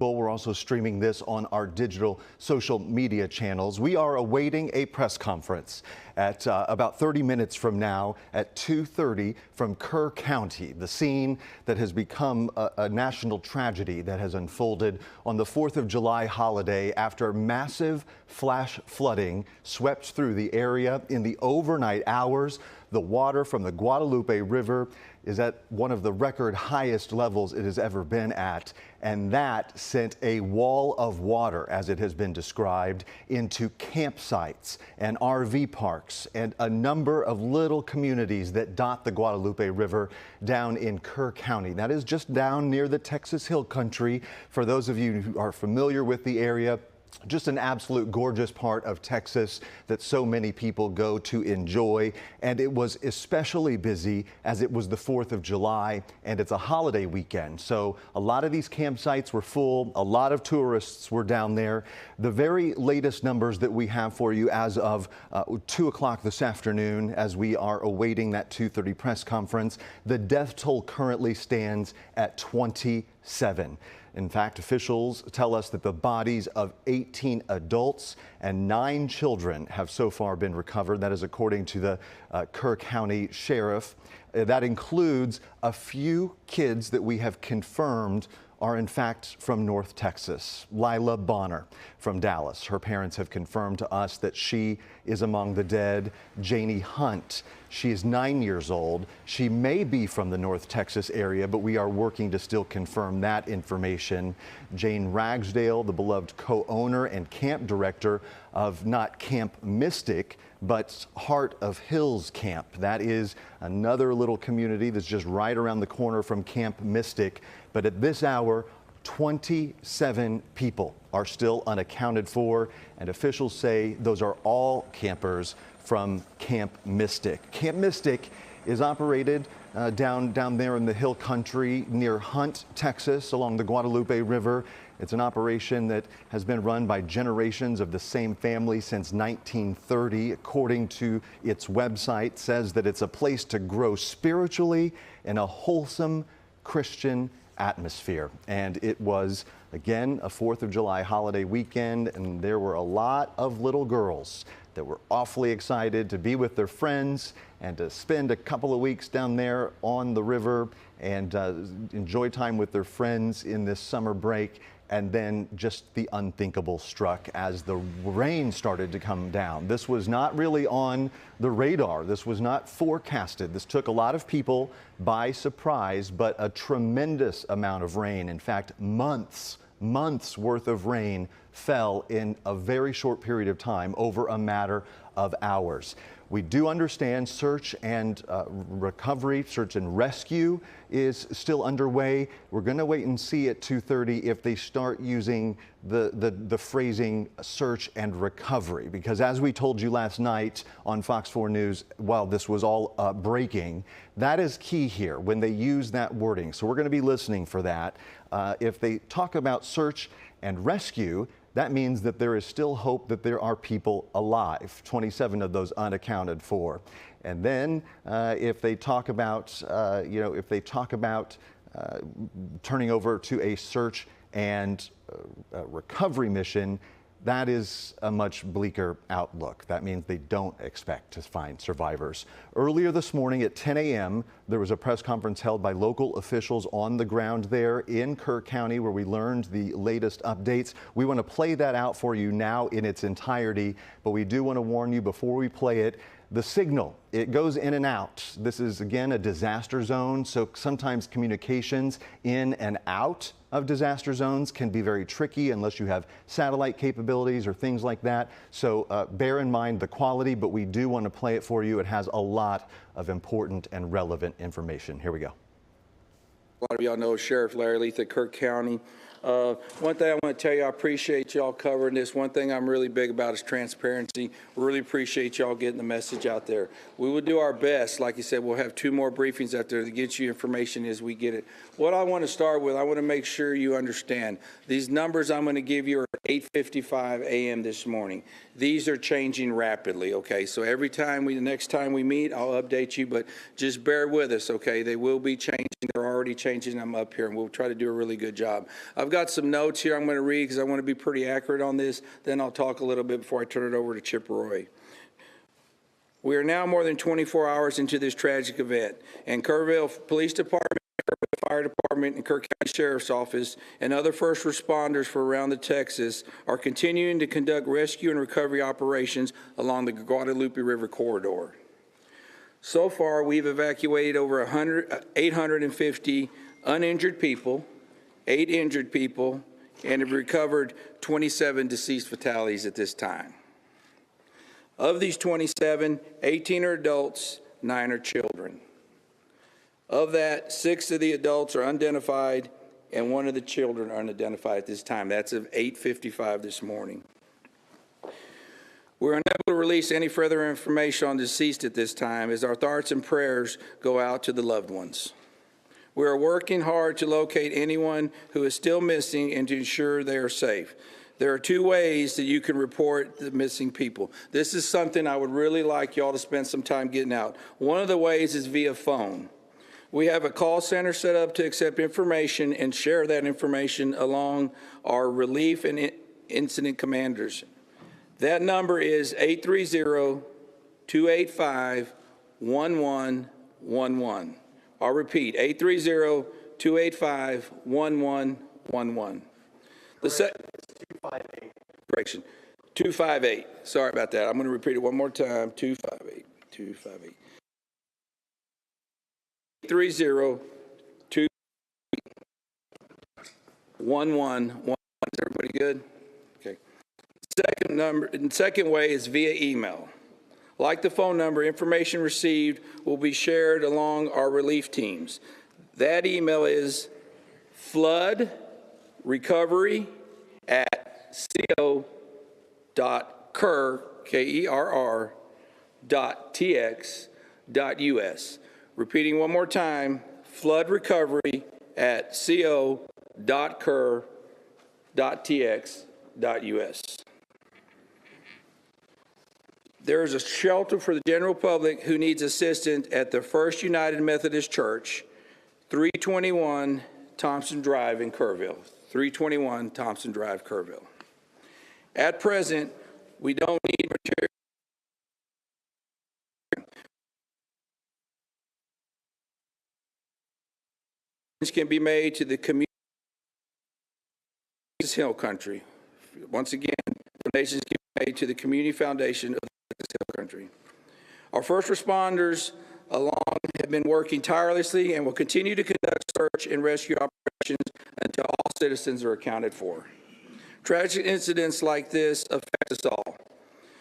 We're also streaming this on our digital social media channels. We are awaiting a press conference at about 30 minutes from now at 2:30 from Kerr County, the scene that has become a national tragedy that has unfolded on the 4th of July holiday after massive flash flooding swept through the area in the overnight hours. The water from the Guadalupe River is at one of the record highest levels it has ever been at, and that sent a wall of water, as it has been described, into campsites and RV parks and a number of little communities that dot the Guadalupe River down in Kerr County. That is just down near the Texas Hill Country. For those of you who are familiar with the area, just an absolute gorgeous part of Texas that so many people go to enjoy. And it was especially busy as it was the 4th of July and it's a holiday weekend. So a lot of these campsites were full. A lot of tourists were down there. The very latest numbers that we have for you as of 2 o'clock this afternoon, as we are awaiting that 2:30 press conference, the death toll currently stands at 27. In fact, officials tell us that the bodies of 18 adults and 9 children have so far been recovered. That is according to the Kerr County Sheriff. That includes a few kids that we have confirmed are in fact from North Texas. Lila Bonner from Dallas. Her parents have confirmed to us that she is among the dead. Janie Hunt, she is 9 years old. She may be from the North Texas area, but we are working to still confirm that information. Jane Ragsdale, the beloved co-owner and camp director of not Camp Mystic, but Heart of Hills Camp. That is another little community that's just right around the corner from Camp Mystic. But at this hour, 27 people are still unaccounted for, and officials say those are all campers from Camp Mystic. Camp Mystic is operated down there in the hill country near Hunt, Texas, along the Guadalupe River. It's an operation that has been run by generations of the same family since 1930. According to its website, says that it's a place to grow spiritually in a wholesome Christian atmosphere. And it was, again, a 4th of July holiday weekend, and there were a lot of little girls that were awfully excited to be with their friends and to spend a couple of weeks down there on the river and enjoy time with their friends in this summer break. And then just the unthinkable struck as the rain started to come down. This was not really on the radar. This was not forecasted. This took a lot of people by surprise, but a tremendous amount of rain. In fact, months worth of rain fell in a very short period of time, over a matter of hours. We do understand search and recovery, search and rescue is still underway. We're going to wait and see at 2:30 if they start using the phrasing search and recovery, because as we told you last night on Fox 4 News, while this was all breaking, that is key here when they use that wording. So we're going to be listening for that. If they talk about search and rescue, that means that there is still hope that there are people alive, 27 of those unaccounted for. And then if they talk about, turning over to a search and recovery mission, that is a much bleaker outlook. That means they don't expect to find survivors. Earlier this morning at 10 a.m., there was a press conference held by local officials on the ground there in Kerr County where we learned the latest updates. We want to play that out for you now in its entirety, but we do want to warn you before we play it, the signal, it goes in and out. This is, again, a disaster zone, so sometimes communications in and out of disaster zones can be very tricky unless you have satellite capabilities or things like that. So bear in mind the quality, but we do want to play it for you. It has a lot of important and relevant information. Here we go. A lot of y'all know Sheriff Larry Leith at Kirk County. One thing I want to tell you, I appreciate y'all covering this. One thing I'm really big about is transparency. Really appreciate y'all getting the message out there. We will do our best. Like you said, we'll have 2 more briefings out there to get you information as we get it. What I want to start with, I want to make sure you understand. These numbers I'm going to give you are at 8:55 a.m. this morning. These are changing rapidly, okay? So every time the next time we meet, I'll update you, but just bear with us, okay? They will be changing. They're already changing them up here, and we'll try to do a really good job. I've got some notes here I'm going to read because I want to be pretty accurate on this. Then I'll talk a little bit before I turn it over to Chip Roy. We are now more than 24 hours into this tragic event, and Kerrville Police Department, Kerrville Fire Department, and Kirk County Sheriff's Office and other first responders from around the Texas are continuing to conduct rescue and recovery operations along the Guadalupe River corridor. So far, we've evacuated over 850 uninjured people, 8 injured people, and have recovered 27 deceased fatalities at this time. Of these 27, 18 are adults, 9 are children. Of that, 6 of the adults are unidentified, and 1 of the children are unidentified at this time. That's of 8:55 this morning. We're unable to release any further information on deceased at this time, as our thoughts and prayers go out to the loved ones. We are working hard to locate anyone who is still missing and to ensure they are safe. There are 2 ways that you can report the missing people. This is something I would really like y'all to spend some time getting out. One of the ways is via phone. We have a call center set up to accept information and share that information along our relief and incident commanders. That number is 830-285-1111. I'll repeat, 830-285-1111. The 258. Correction, 258. Sorry about that. I'm going to repeat it one more time. 258. 258. 830-21111. Is everybody good? Okay. Second way is via email. Like the phone number, information received will be shared along our relief teams. That email is floodrecovery@co.tx.us. Repeating one more time, floodrecovery@co.tx.us. There is a shelter for the general public who needs assistance at the First United Methodist Church, 321 Thompson Drive in Kerrville. 321 Thompson Drive, Kerrville. At present, we don't need material. Can be made to the community Hill Country. Once again, donations can be made to the Community Foundation of Hill Country. Our first responders have been working tirelessly and will continue to conduct search and rescue operations until all citizens are accounted for. Tragic incidents like this affect us all.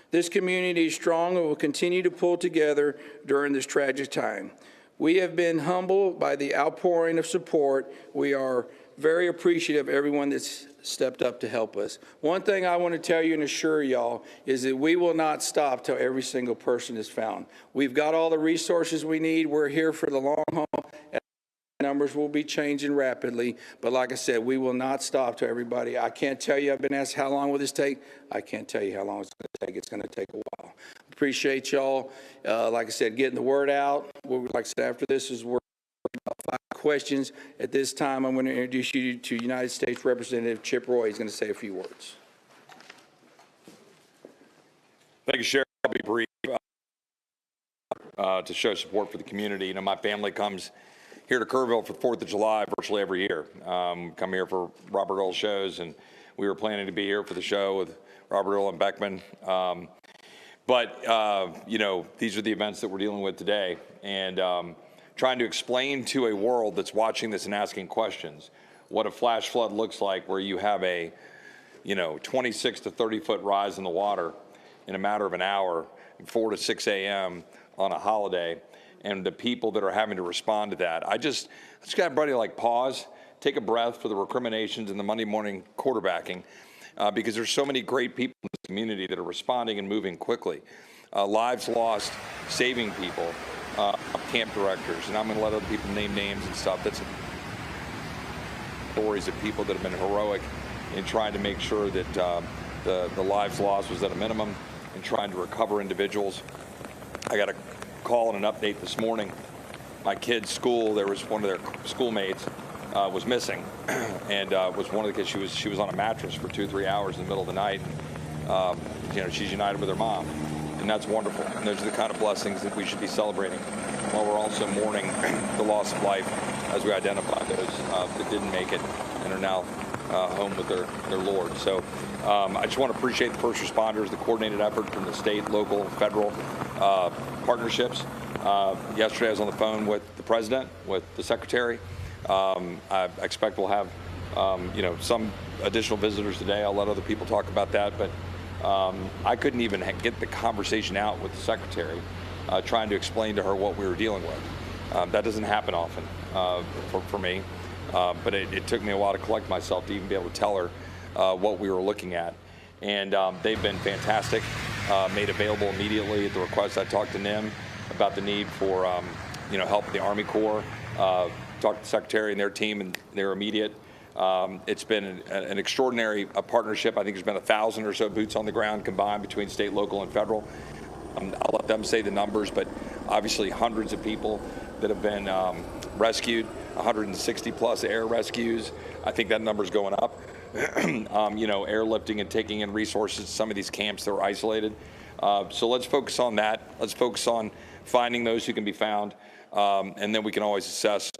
This community is strong and will continue to pull together during this tragic time. We have been humbled by the outpouring of support. We are very appreciative of everyone that's stepped up to help us. One thing I want to tell you and assure y'all is that we will not stop till every single person is found. We've got all the resources we need. We're here for the long haul. Numbers will be changing rapidly, but like I said, we will not stop till everybody. I can't tell you, I've been asked how long will this take? I can't tell you how long it's going to take. It's going to take a while. Appreciate y'all. Like I said, getting the word out. Like I said, after this is about 5 questions. At this time, I'm going to introduce you to United States Representative Chip Roy. He's going to say a few words. Thank you, Sheriff. I'll be brief to show support for the community. You know, my family comes here to Kerrville for the 4th of July virtually every year. Come here for Robert Earl shows, and we were planning to be here for the show with Robert Earl and Beckman. You know, these are the events that we're dealing with today, and trying to explain to a world that's watching this and asking questions what a flash flood looks like, where you have a, 26 to 30 foot rise in the water in a matter of an hour, 4 to 6 a.m. on a holiday. and the people that are having to respond to that. I just got everybody like pause, take a breath for the recriminations and the Monday morning quarterbacking, because there's so many great people in this community that are responding and moving quickly. Lives lost, saving people, camp directors, and I'm going to let other people name names and stuff. That's stories of people that have been heroic in trying to make sure that the lives lost was at a minimum and trying to recover individuals. I got a call and an update this morning. My kid's school, there was one of their schoolmates was missing, and was one of the kids. She was on a mattress for 2-3 hours in the middle of the night. She's united with her mom, and that's wonderful. And those are the kind of blessings that we should be celebrating, while we're also mourning the loss of life as we identify those that didn't make it and are now home with their Lord. So I just want to appreciate the first responders, the coordinated effort from the state, local, federal partnerships. Yesterday I was on the phone with the president, with the secretary. I expect we'll have some additional visitors today. I'll let other people talk about that, but I couldn't even get the conversation out with the secretary, trying to explain to her what we were dealing with. That doesn't happen often for me, but it took me a while to collect myself to even be able to tell her what we were looking at. And they've been fantastic, made available immediately at the request. I talked to NIM about the need for help with the Army Corps, talked to the Secretary and their team, and they're immediate. It's been an extraordinary partnership. I think there's been 1,000 or so boots on the ground combined between state, local, and federal. I'll let them say the numbers, but obviously hundreds of people that have been rescued, 160 plus air rescues. I think that number's going up. Airlifting and taking in resources to some of these camps that were isolated. So let's focus on that. Let's focus on finding those who can be found, and then we can always assess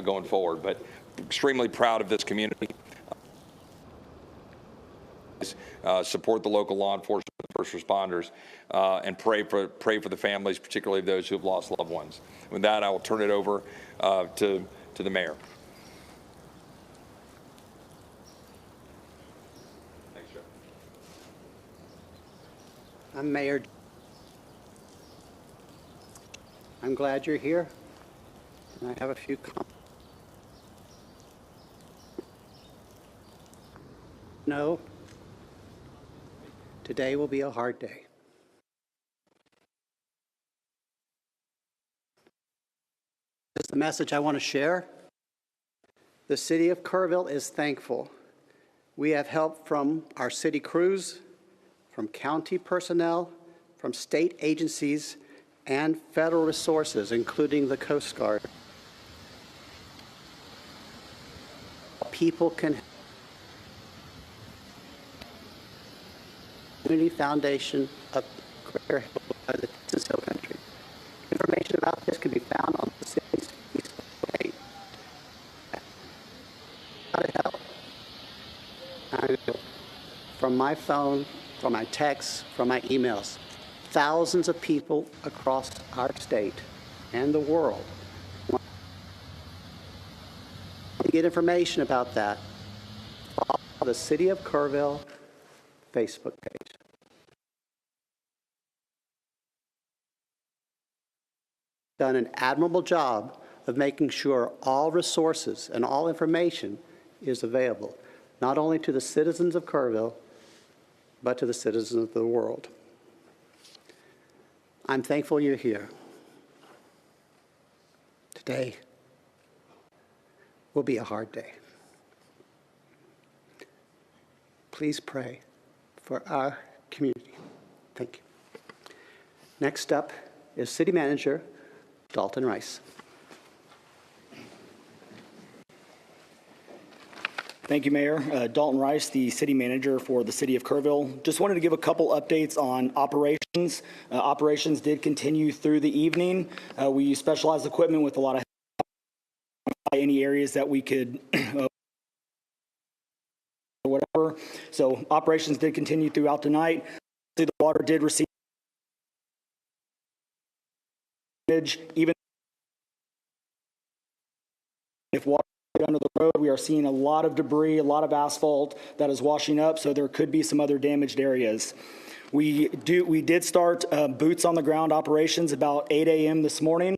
going forward. But extremely proud of this community. Support the local law enforcement, first responders, and pray for the families, particularly of those who have lost loved ones. With that, I will turn it over to the mayor. Thanks, Joe. I'm Mayor. I'm glad you're here, and I have a few comments. No, today will be a hard day. This is the message I want to share. The city of Kerrville is thankful. We have help from our city crews, from county personnel, from state agencies, and federal resources, including the Coast Guard. People can help. Community Foundation of Greater the Texas Hill Country. Information about this can be found on the city's Facebook page. How to help? From my phone, from my texts, from my emails, thousands of people across our state and the world want to get information about that. Follow the City of Kerrville Facebook page. Done an admirable job of making sure all resources and all information is available, not only to the citizens of Kerrville, but to the citizens of the world. I'm thankful you're here. Today will be a hard day. Please pray for our community. Thank you. Next up is City Manager Dalton Rice. Thank you, Mayor. Dalton Rice, the City Manager for the City of Kerrville. Just wanted to give a couple updates on operations. Operations did continue through the evening. We used specialized equipment with a lot of any areas that we could whatever. So operations did continue throughout the night. The water did receive even if water under the road, we are seeing a lot of debris, a lot of asphalt that is washing up, so there could be some other damaged areas. We did start boots on the ground operations about 8 a.m. this morning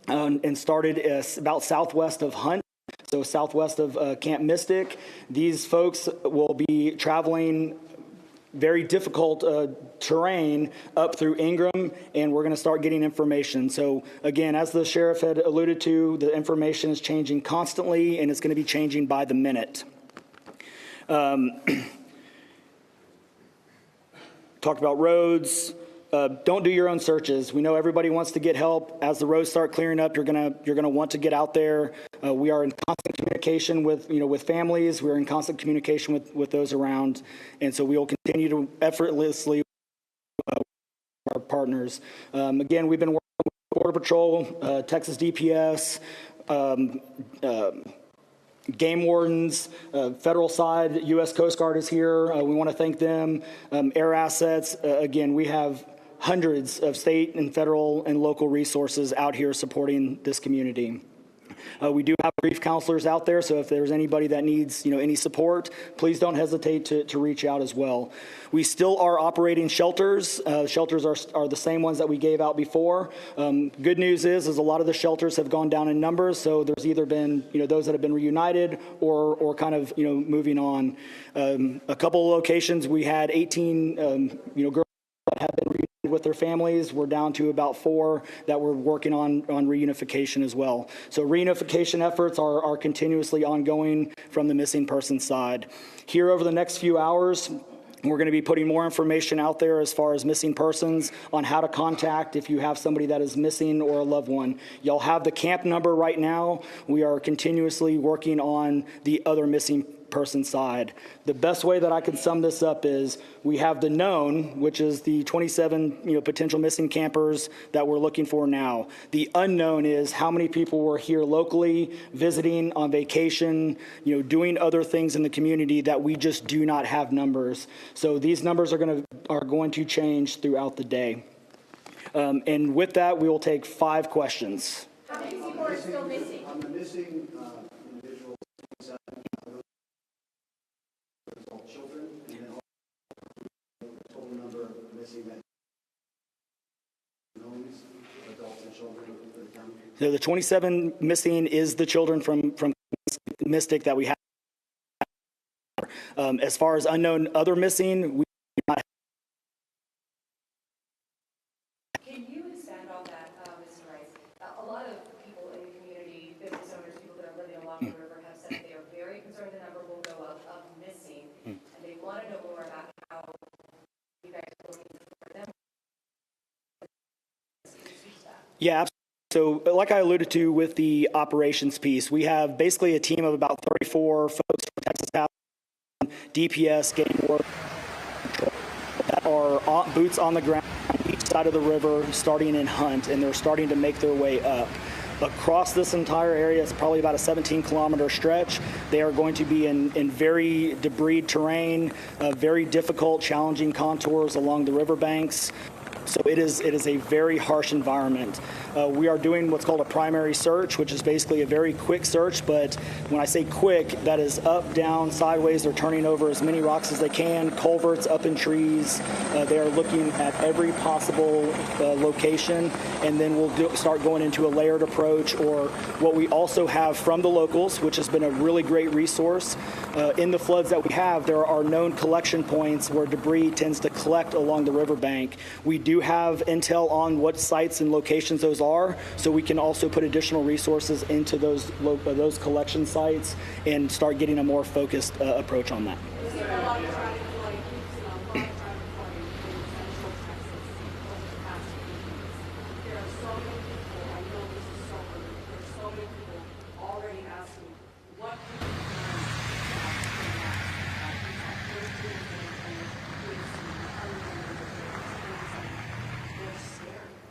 and started about southwest of Hunt. So southwest of Camp Mystic. These folks will be traveling very difficult terrain up through Ingram, and we're going to start getting information. So again, as the sheriff had alluded to, the information is changing constantly, and it's going to be changing by the minute. Talked about roads. Don't do your own searches. We know everybody wants to get help. As the roads start clearing up, you're gonna want to get out there. We are in constant communication with families. We're in constant communication with those around, and so we will continue to effortlessly with our partners. Again, we've been working with Border Patrol, Texas DPS, game wardens, federal side, U.S. Coast Guard is here. We want to thank them. Air assets. Again, we have hundreds of state and federal and local resources out here supporting this community. We do have grief counselors out there, so if there's anybody that needs any support, please don't hesitate to reach out as well. We still are operating shelters. Shelters are the same ones that we gave out before. Good news is a lot of the shelters have gone down in numbers, so there's either been those that have been reunited or kind of moving on. A couple of locations we had 18 girls that have been reunited with their families. We're down to about 4 that we're working on reunification as well. So reunification efforts are continuously ongoing from the missing person side. Here over the next few hours, we're going to be putting more information out there as far as missing persons, on how to contact if you have somebody that is missing or a loved one. Y'all have the camp number right now. We are continuously working on the other missing person side. The best way that I can sum this up is we have the known, which is the 27 potential missing campers that we're looking for now. The unknown is how many people were here locally, visiting, on vacation, doing other things in the community that we just do not have numbers. So these numbers are going to change throughout the day. And with that, we will take 5 questions. How many people are still missing? On the missing individuals, children, and then the total number of missing adults and children for the county. So the 27 missing is the children from Mystic that we have. As far as unknown other missing, we do not have. Can you expand on that, Mr. Rice? A lot of people in the community, business owners, people that are living along the river, have said they are very concerned the number will go up of missing, and they want to know more about how you guys are looking for them. Yeah, absolutely. So like I alluded to with the operations piece, we have basically a team of about 34 folks from Texas DPS, game ward that are boots on the ground on each side of the river, starting in Hunt, and they're starting to make their way up. Across this entire area, it's probably about a 17-kilometer stretch. They are going to be in very debris terrain, very difficult, challenging contours along the riverbanks. So it is a very harsh environment. We are doing what's called a primary search, which is basically a very quick search, but when I say quick, that is up, down, sideways. They're turning over as many rocks as they can, culverts, up in trees. They are looking at every possible location, and then we'll start going into a layered approach, or what we also have from the locals, which has been a really great resource. In the floods that we have, there are known collection points where debris tends to collect along the riverbank. We do have intel on what sites and locations those are, so we can also put additional resources into those collection sites and start getting a more focused approach on that. Is there a lot of traffic like there are so many people, I know this is so early, there's so many people already asking what can be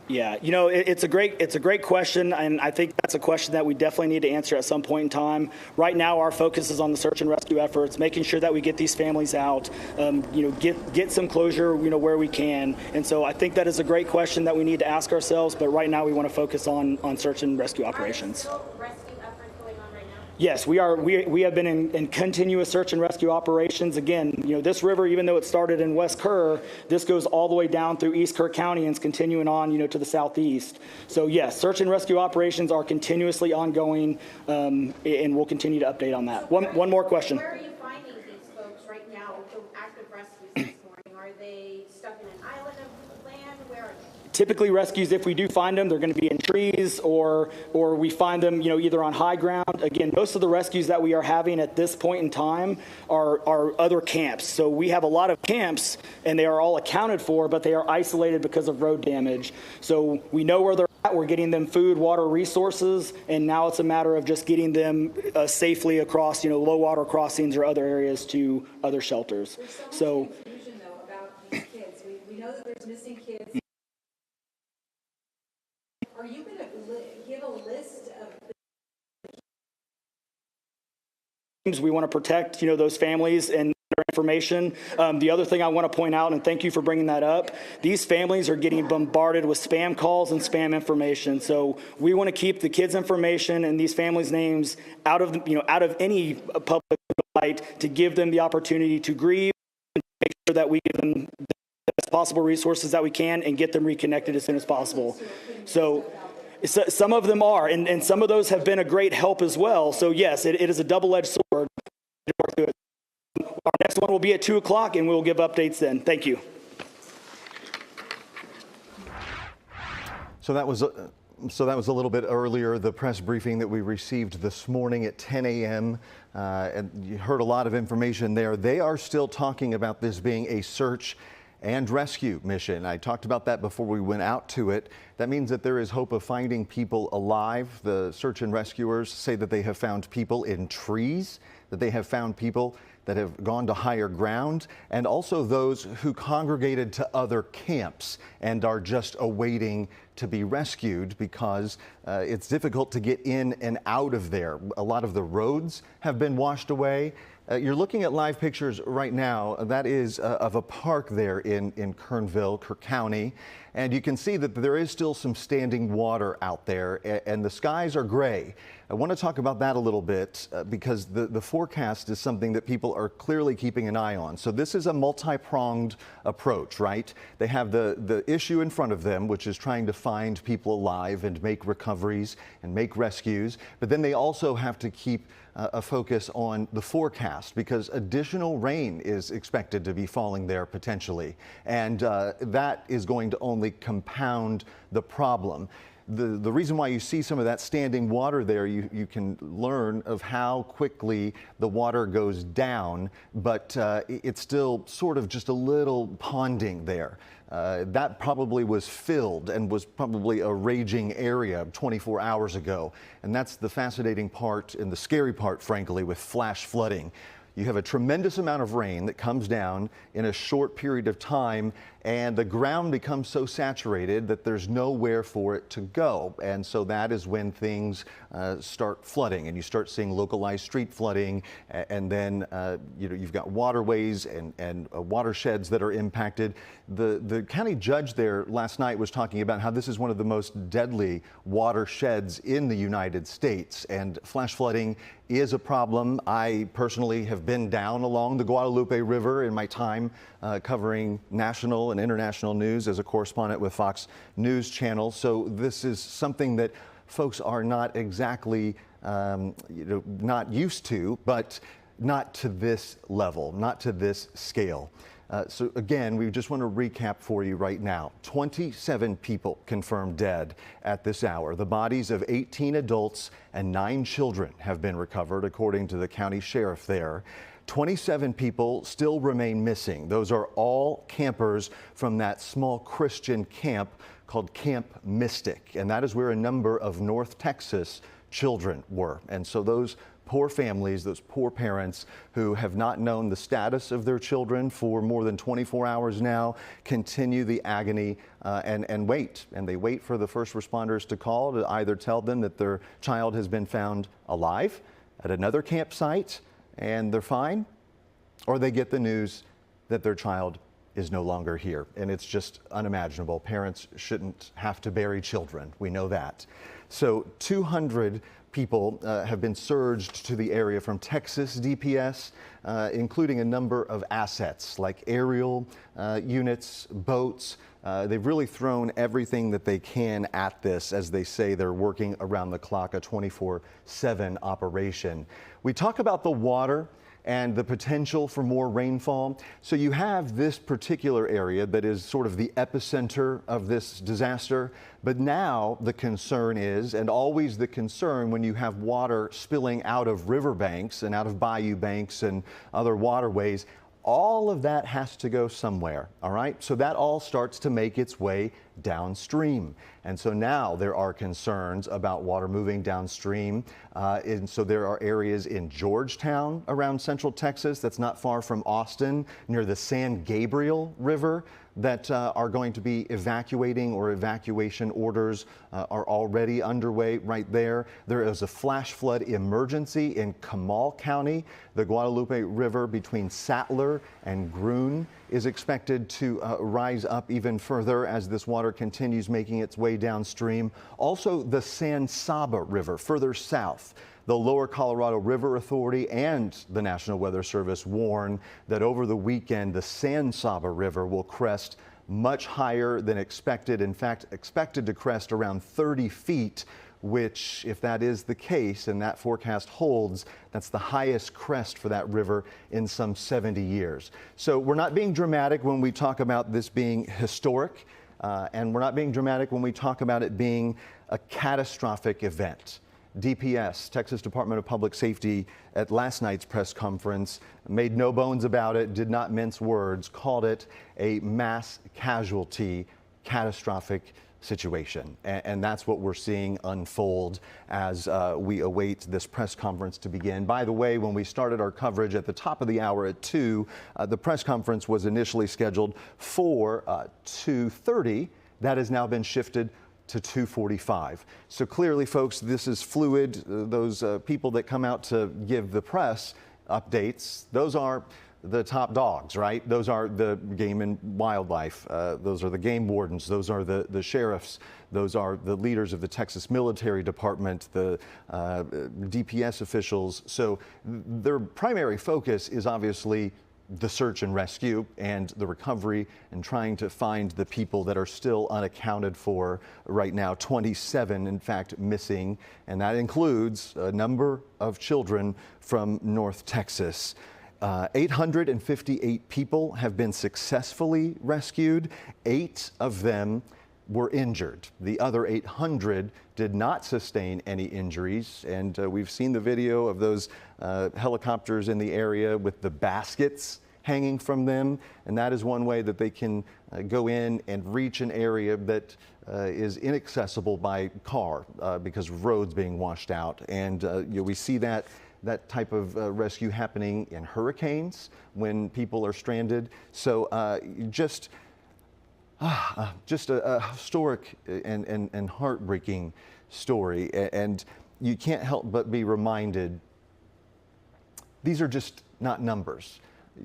Yeah, it's a great question, and I think that's a question that we definitely need to answer at some point in time. Right now, our focus is on the search and rescue efforts, making sure that we get these families out, get some closure, where we can. And so I think that is a great question that we need to ask ourselves. But right now, we want to focus on search and rescue operations. Are there still rescue efforts going on right now? Yes, we are. We have been in continuous search and rescue operations. Again, this river, even though it started in West Kerr, this goes all the way down through East Kerr County and is continuing on, to the southeast. So yes, search and rescue operations are continuously ongoing, and we'll continue to update on that. One more question. Where are you finding these folks right now, the active rescues this morning? Are they stuck in an island of land? Where are they? Typically, rescues, if we do find them, they're going to be in trees or we find them, either on high ground. Again, most of the rescues that we are having at this point in time are other camps. So we have a lot of camps, and they are all accounted for, but they are isolated because of road damage. So we know where they're at. We're getting them food, water, resources, and now it's a matter of just getting them safely across, low water crossings or other areas to other shelters. There's so much confusion, though, about these kids. We know that there's missing kids. Are you going to give a list of We want to protect, those families and their information. The other thing I want to point out, and thank you for bringing that up, these families are getting bombarded with spam calls and spam information. So we want to keep the kids' information and these families' names out of any public light to give them the opportunity to grieve and make sure that we give them the best possible resources that we can and get them reconnected as soon as possible. So some of them are, and some of those have been a great help as well. So yes, it is a double-edged sword. Our next one will be at 2 o'clock, and we'll give updates then. Thank you. So that was a little bit earlier, the press briefing that we received this morning at 10 a.m. And you heard a lot of information there. They are still talking about this being a search and rescue mission. I talked about that before we went out to it. That means that there is hope of finding people alive. The search and rescuers say that they have found people in trees, that they have found people that have gone to higher ground, and also those who congregated to other camps and are just awaiting to be rescued because it's difficult to get in and out of there. A lot of the roads have been washed away. You're looking at live pictures right now. That is of a park there in Kernville, Kerr County. And you can see that there is still some standing water out there, and the skies are gray. I want to talk about that a little bit because the forecast is something that people are clearly keeping an eye on. So this is a multi-pronged approach, right? They have the issue in front of them, which is trying to find people alive and make recoveries and make rescues. But then they also have to keep a focus on the forecast because additional rain is expected to be falling there potentially. And that is going to only compound the problem. The reason why you see some of that standing water there, you can learn of how quickly the water goes down, but it's still sort of just a little ponding there. That probably was filled and was probably a raging area 24 hours ago. And that's the fascinating part and the scary part, frankly, with flash flooding. You have a tremendous amount of rain that comes down in a short period of time, and the ground becomes so saturated that there's nowhere for it to go. And so that is when things start flooding, and you start seeing localized street flooding, and then you've got waterways and watersheds that are impacted. The county judge there last night was talking about how this is one of the most deadly watersheds in the United States, and flash flooding is a problem. I personally have been down along the Guadalupe River in my time covering national and international news as a correspondent with Fox News Channel. So this is something that folks are not exactly not used to, but not to this level, not to this scale. So again, we just want to recap for you right now. 27 people confirmed dead at this hour. The bodies of 18 adults and 9 children have been recovered, according to the county sheriff there. 27 people still remain missing. Those are all campers from that small Christian camp called Camp Mystic, and that is where a number of North Texas children were. And so those poor families, those poor parents who have not known the status of their children for more than 24 hours now continue the agony and wait. And they wait for the first responders to call to either tell them that their child has been found alive at another campsite and they're fine, or they get the news that their child is no longer here, and it's just unimaginable. Parents shouldn't have to bury children. We know that. So 200 people have been surged to the area from Texas DPS, including a number of assets like aerial units, boats. They've really thrown everything that they can at this. As they say, they're working around the clock, a 24/7 operation. We talk about the water and the potential for more rainfall. So you have this particular area that is sort of the epicenter of this disaster. But now the concern is, and always the concern when you have water spilling out of riverbanks and out of bayou banks and other waterways, all of that has to go somewhere, all right? So that all starts to make its way downstream. And so now there are concerns about water moving downstream. And so there are areas in Georgetown around central Texas that's not far from Austin near the San Gabriel River that are going to be evacuating, or evacuation orders are already underway right there. There is a flash flood emergency in Comal County. The Guadalupe River between Sattler and Groon is expected to rise up even further as this water continues making its way downstream. Also, the San Saba River further south. The Lower Colorado River Authority and the National Weather Service warn that over the weekend, the San Saba River will crest much higher than expected. In fact, expected to crest around 30 feet, which, if that is the case and that forecast holds, that's the highest crest for that river in some 70 years. So we're not being dramatic when we talk about this being historic, and we're not being dramatic when we talk about it being a catastrophic event. DPS, Texas Department of Public Safety, at last night's press conference made no bones about it, did not mince words, called it a mass casualty, catastrophic situation. And that's what we're seeing unfold as we await this press conference to begin. By the way, when we started our coverage at the top of the hour at 2, the press conference was initially scheduled for 2:30. That has now been shifted to 2:45. So clearly, folks, this is fluid. Those people that come out to give the press updates, those are the top dogs, right? Those are the game and wildlife. Those are the game wardens. Those are the sheriffs. Those are the leaders of the Texas Military Department, the DPS officials. So their primary focus is obviously the search and rescue and the recovery and trying to find the people that are still unaccounted for right now. 27, in fact, missing, and that includes a number of children from North Texas. 858 people have been successfully rescued. 8 of them were injured. The other 800 did not sustain any injuries. And we've seen the video of those helicopters in the area with the baskets hanging from them. And that is one way that they can go in and reach an area that is inaccessible by car because of roads being washed out. And we see that type of rescue happening in hurricanes when people are stranded. So just a historic and heartbreaking story. And you can't help but be reminded, these are just not numbers.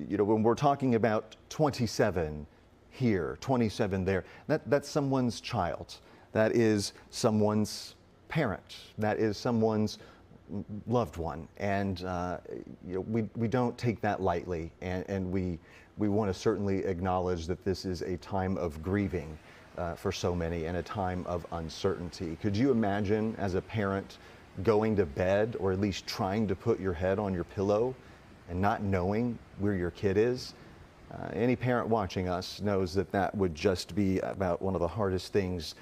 You know, when we're talking about 27 here, 27 there, that's someone's child. That is someone's parent. That is someone's loved one. And we don't take that lightly. And we want to certainly acknowledge that this is a time of grieving for so many and a time of uncertainty. Could you imagine as a parent going to bed, or at least trying to put your head on your pillow and not knowing where your kid is? Any parent watching us knows that that would just be about one of the hardest things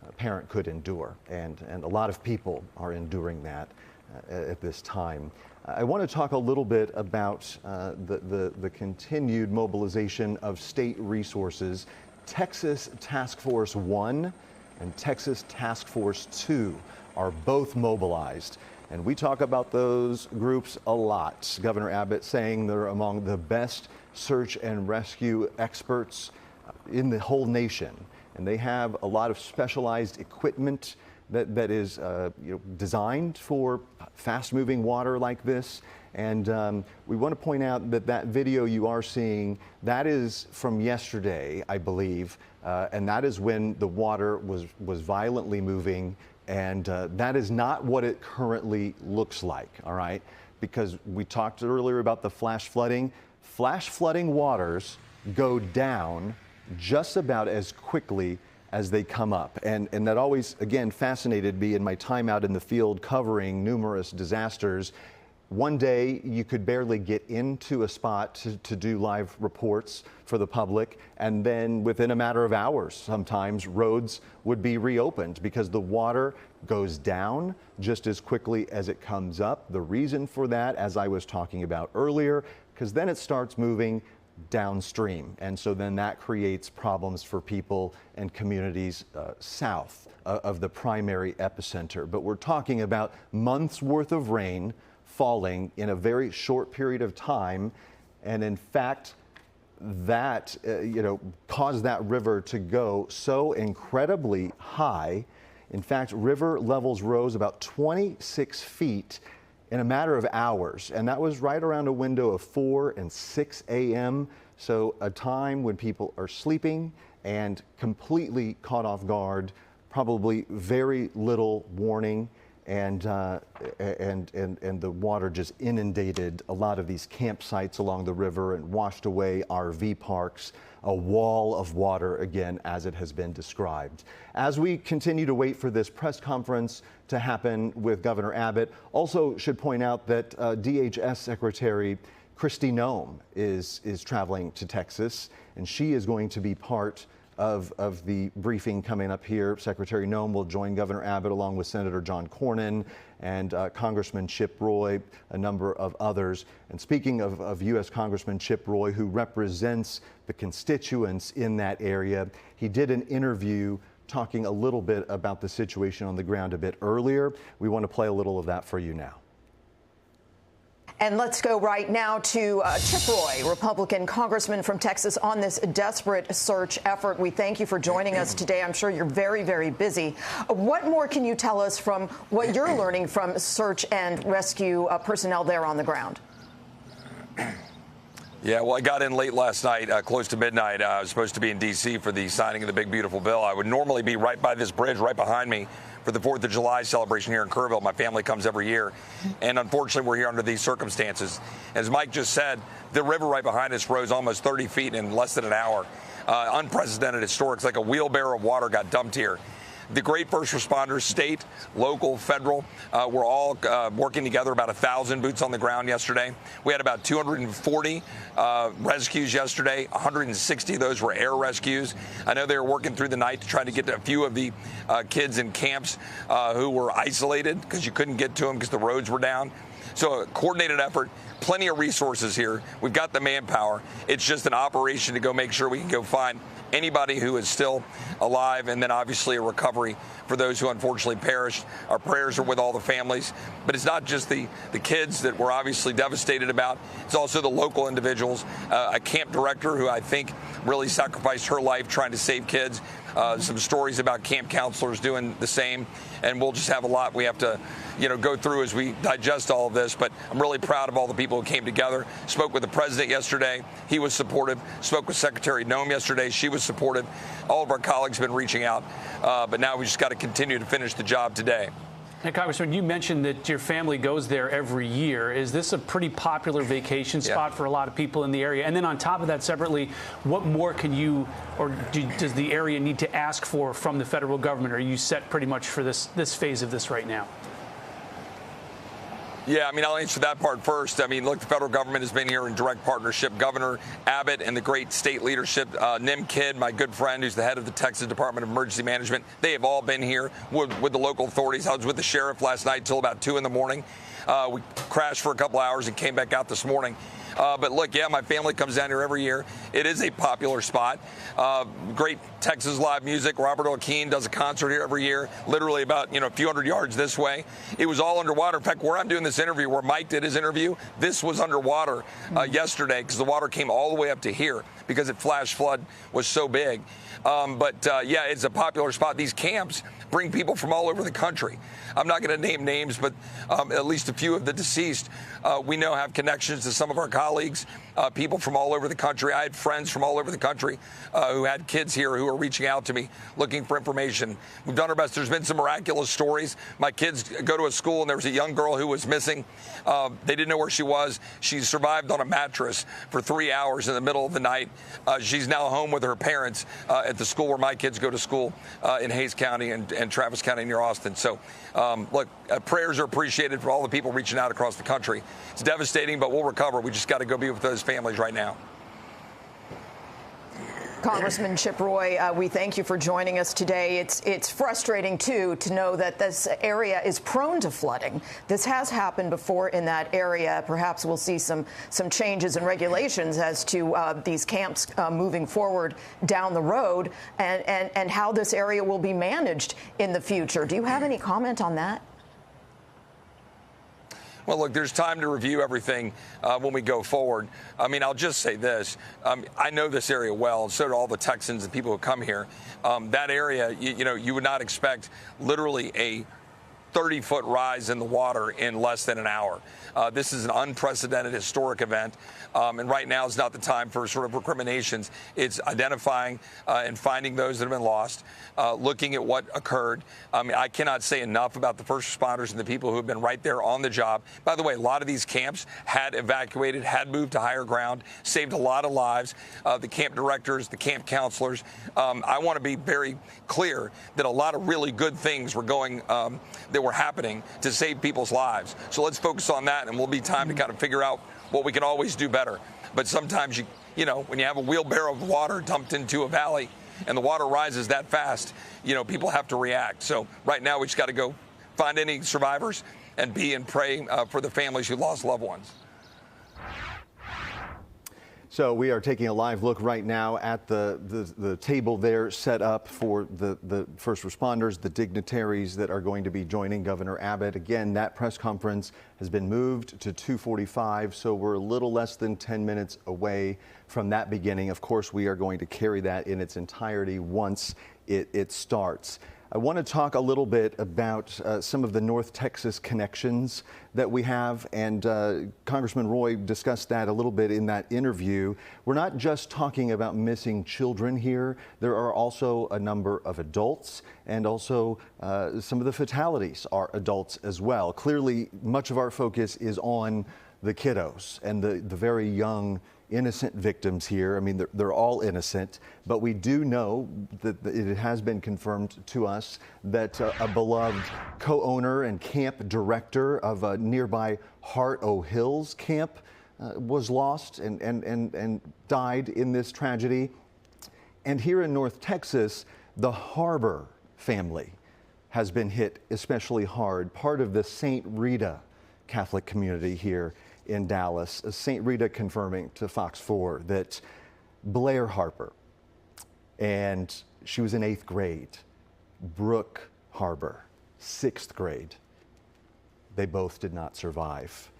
a parent could endure. And a lot of people are enduring that at this time. I want to talk a little bit about the continued mobilization of state resources. Texas Task Force 1 and Texas Task Force 2 are both mobilized. And we talk about those groups a lot. Governor Abbott saying they're among the best search and rescue experts in the whole nation. And they have a lot of specialized equipment. that is designed for fast-moving water like this. And we want to point out that that video you are seeing, that is from yesterday, I believe, and that is when the water was violently moving, and that is not what it currently looks like, all right? Because we talked earlier about the flash flooding. Flash flooding waters go down just about as quickly as they come up. And that always, again, fascinated me in my time out in the field covering numerous disasters. One day you could barely get into a spot to do live reports for the public, and then within a matter of hours, sometimes roads would be reopened because the water goes down just as quickly as it comes up. The reason for that, as I was talking about earlier, because then it starts moving downstream, and so then that creates problems for people and communities south of the primary epicenter. But we're talking about months worth of rain falling in a very short period of time, and in fact that caused that river to go so incredibly high. In fact, river levels rose about 26 feet in a matter of hours, and that was right around a window of 4 and 6 a.m., so a time when people are sleeping and completely caught off guard, probably very little warning, and the water just inundated a lot of these campsites along the river and washed away RV parks. A wall of water, again, as it has been described. As we continue to wait for this press conference to happen with Governor Abbott, also should point out that DHS Secretary Kristi Noem is traveling to Texas, and she is going to be part of the briefing coming up here. Secretary Noem will join Governor Abbott along with Senator John Cornyn and Congressman Chip Roy, a number of others. And speaking of U.S. Congressman Chip Roy, who represents the constituents in that area, he did an interview talking a little bit about the situation on the ground a bit earlier. We want to play a little of that for you now. And let's go right now to Chip Roy, Republican congressman from Texas, on this desperate search effort. We thank you for joining us today. I'm sure you're very, very busy. What more can you tell us from what you're learning from search and rescue personnel there on the ground? Yeah, well, I got in late last night, close to midnight. I was supposed to be in D.C. for the signing of the big, beautiful bill. I would normally be right by this bridge right behind me for the 4th of July celebration here in Kerrville. My family comes every year, and unfortunately we're here under these circumstances. As Mike just said, the river right behind us rose almost 30 feet in less than an hour. Unprecedented, historic. It's like a wheelbarrow of water got dumped here. The great first responders, state, local, federal, were all working together, about 1,000 boots on the ground yesterday. We had about 240 rescues yesterday. 160 of those were air rescues. I know they were working through the night to try to get to a few of the kids in camps who were isolated because you couldn't get to them because the roads were down. So a coordinated effort, plenty of resources here. We've got the manpower. It's just an operation to go make sure we can go find anybody who is still alive, and then obviously a recovery for those who unfortunately perished. Our prayers are with all the families, but it's not just the kids that we're obviously devastated about. It's also the local individuals, a camp director who I think really sacrificed her life trying to save kids. Some stories about camp counselors doing the same, and we'll just have a lot we have to go through as we digest all of this. But I'm really proud of all the people who came together. Spoke with the president yesterday. He was supportive. Spoke with Secretary Noem yesterday. She was supportive. All of our colleagues have been reaching out, but now we just got to continue to finish the job today. Hey, Congressman, you mentioned that your family goes there every year. Is this a pretty popular vacation spot for a lot of people in the area? And then on top of that, separately, what more can you does the area need to ask for from the federal government? Or are you set pretty much for this phase of this right now? Yeah, I mean, I'll answer that part first. I mean, look, the federal government has been here in direct partnership. Governor Abbott and the great state leadership, Nim Kidd, my good friend, who's the head of the Texas Department of Emergency Management, they have all been here with the local authorities. I was with the sheriff last night till about 2 in the morning. We crashed for a couple hours and came back out this morning. But look, yeah, my family comes down here every year. It is a popular spot. Great Texas live music. Robert O'Keefe does a concert here every year, literally about a few hundred yards this way. It was all underwater. In fact, where I'm doing this interview, where Mike did his interview, this was underwater yesterday because the water came all the way up to here because it flash flood was so big. Yeah, it's a popular spot. These camps bring people from all over the country. I'm not going to name names, but at least a few of the deceased we know have connections to some of our colleagues, people from all over the country. I had friends from all over the country who had kids here who are reaching out to me looking for information. We've done our best. There's been some miraculous stories. My kids go to a school, and there was a young girl who was missing. They didn't know where she was. She survived on a mattress for 3 hours in the middle of the night. She's now home with her parents at the school where my kids go to school in Hays County and Travis County near Austin. So, look, prayers are appreciated for all the people reaching out across the country. It's devastating, but we'll recover. We just got to go be with those families right now. Congressman Chip Roy, we thank you for joining us today. It's frustrating, too, to know that this area is prone to flooding. This has happened before in that area. Perhaps we'll see some changes in regulations as to these camps moving forward down the road and how this area will be managed in the future. Do you have any comment on that? Well, look, there's time to review everything when we go forward. I mean, I'll just say this. I know this area well, and so do all the Texans and people who come here. That area, you would not expect literally a 30-foot rise in the water in less than an hour. This is an unprecedented historic event, and right now is not the time for sort of recriminations. It's identifying and finding those that have been lost, looking at what occurred. I mean, I cannot say enough about the first responders and the people who have been right there on the job. By the way, a lot of these camps had evacuated, had moved to higher ground, saved a lot of lives. The camp directors, the camp counselors. I want to be very clear that a lot of really good things were going that were happening to save people's lives. So let's focus on that, and we'll be time to kind of figure out what we can always do better. But sometimes when you have a wheelbarrow of water dumped into a valley and the water rises that fast, people have to react. So right now we just got to go find any survivors and pray for the families who lost loved ones. So we are taking a live look right now at the table there set up for the first responders, the dignitaries that are going to be joining Governor Abbott. Again, that press conference has been moved to 2:45, so we're a little less than 10 minutes away from that beginning. Of course, we are going to carry that in its entirety once it starts. I want to talk a little bit about some of the North Texas connections that we have, and Congressman Roy discussed that a little bit in that interview. We're not just talking about missing children here. There are also a number of adults, and also some of the fatalities are adults as well. Clearly, much of our focus is on the kiddos and the very young innocent victims here. I mean, they're all innocent, but we do know that it has been confirmed to us that a beloved co-owner and camp director of a nearby Heart O' Hills camp was lost and died in this tragedy. And here in North Texas, the Harbor family has been hit especially hard, part of the St. Rita Catholic community here in Dallas. St. Rita confirming to Fox 4 that Blair Harper, and she was in 8th grade, Brooke Harper, 6th grade, they both did not survive.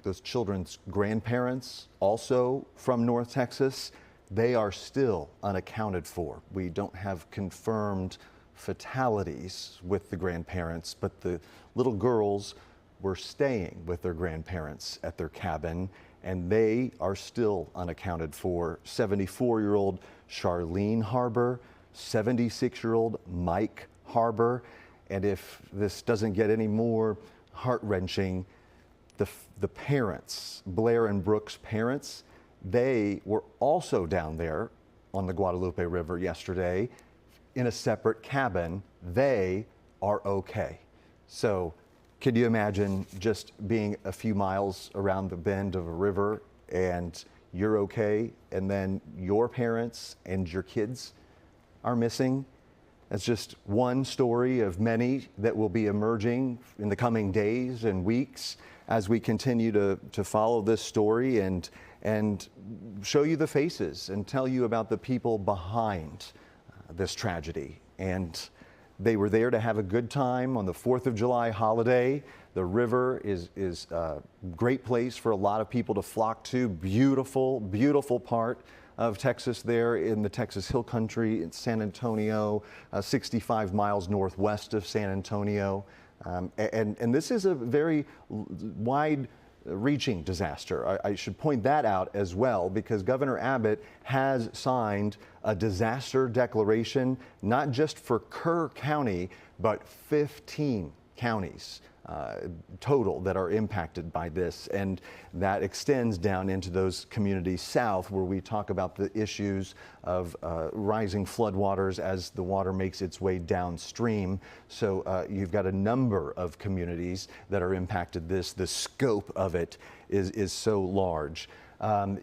Those children's grandparents, also from North Texas, they are still unaccounted for. We don't have confirmed fatalities with the grandparents, but the little girls were staying with their grandparents at their cabin, and they are still unaccounted for. 74-year-old Charlene Harper, 76-year-old Mike Harper, and if this doesn't get any more heart-wrenching, the parents, Blair and Brooke's parents, they were also down there on the Guadalupe River yesterday in a separate cabin. They are okay. So can you imagine just being a few miles around the bend of a river and you're okay, and then your parents and your kids are missing? That's just one story of many that will be emerging in the coming days and weeks as we continue to follow this story and show you the faces and tell you about the people behind this tragedy. And they were there to have a good time on the 4th of July holiday. The river is a great place for a lot of people to flock to. Beautiful, beautiful part of Texas there in the Texas Hill Country in San Antonio, 65 miles northwest of San Antonio. And this is a very wide-reaching disaster. I should point that out as well, because Governor Abbott has signed a disaster declaration, not just for Kerr County, but 15 counties total that are impacted by this, and that extends down into those communities south where we talk about the issues of rising floodwaters as the water makes its way downstream. So you've got a number of communities that are impacted. The scope of it is so large.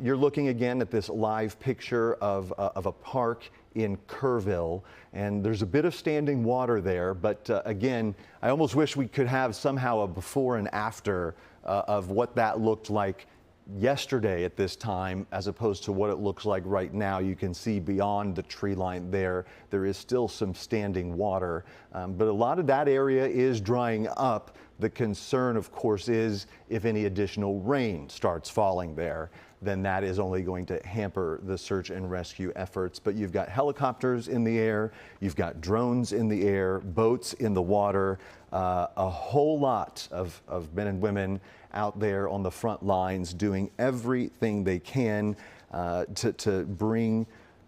You're looking again at this live picture of a park in Kerrville, and there's a bit of standing water there, but again, I almost wish we could have somehow a before and after of what that looked like yesterday at this time as opposed to what it looks like right now. You can see beyond the tree line there is still some standing water, but a lot of that area is drying up. The concern, of course, is if any additional rain starts falling there, then that is only going to hamper the search and rescue efforts. But you've got helicopters in the air, you've got drones in the air, boats in the water, a whole lot of men and women out there on the front lines doing everything they can to bring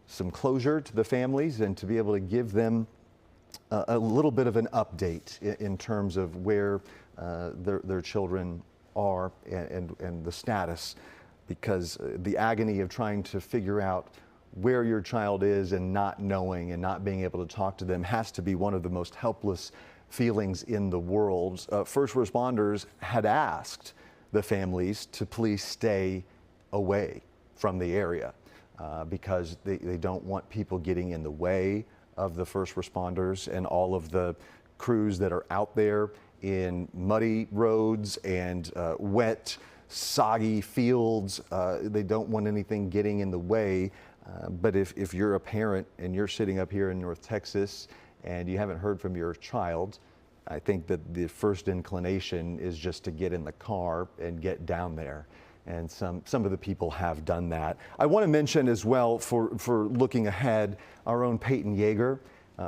some closure to the families and to be able to give them a little bit of an update in terms of where their children are and the status, because the agony of trying to figure out where your child is and not knowing and not being able to talk to them has to be one of the most helpless feelings in the world. First responders had asked the families to please stay away from the area because they don't want people getting in the way of the first responders and all of the crews that are out there in muddy roads and wet, soggy fields. They don't want anything getting in the way. But if you're a parent and you're sitting up here in North Texas and you haven't heard from your child, I think that the first inclination is just to get in the car and get down there. And some of the people have done that. I want to mention as well, for looking ahead, our own Peyton Yeager.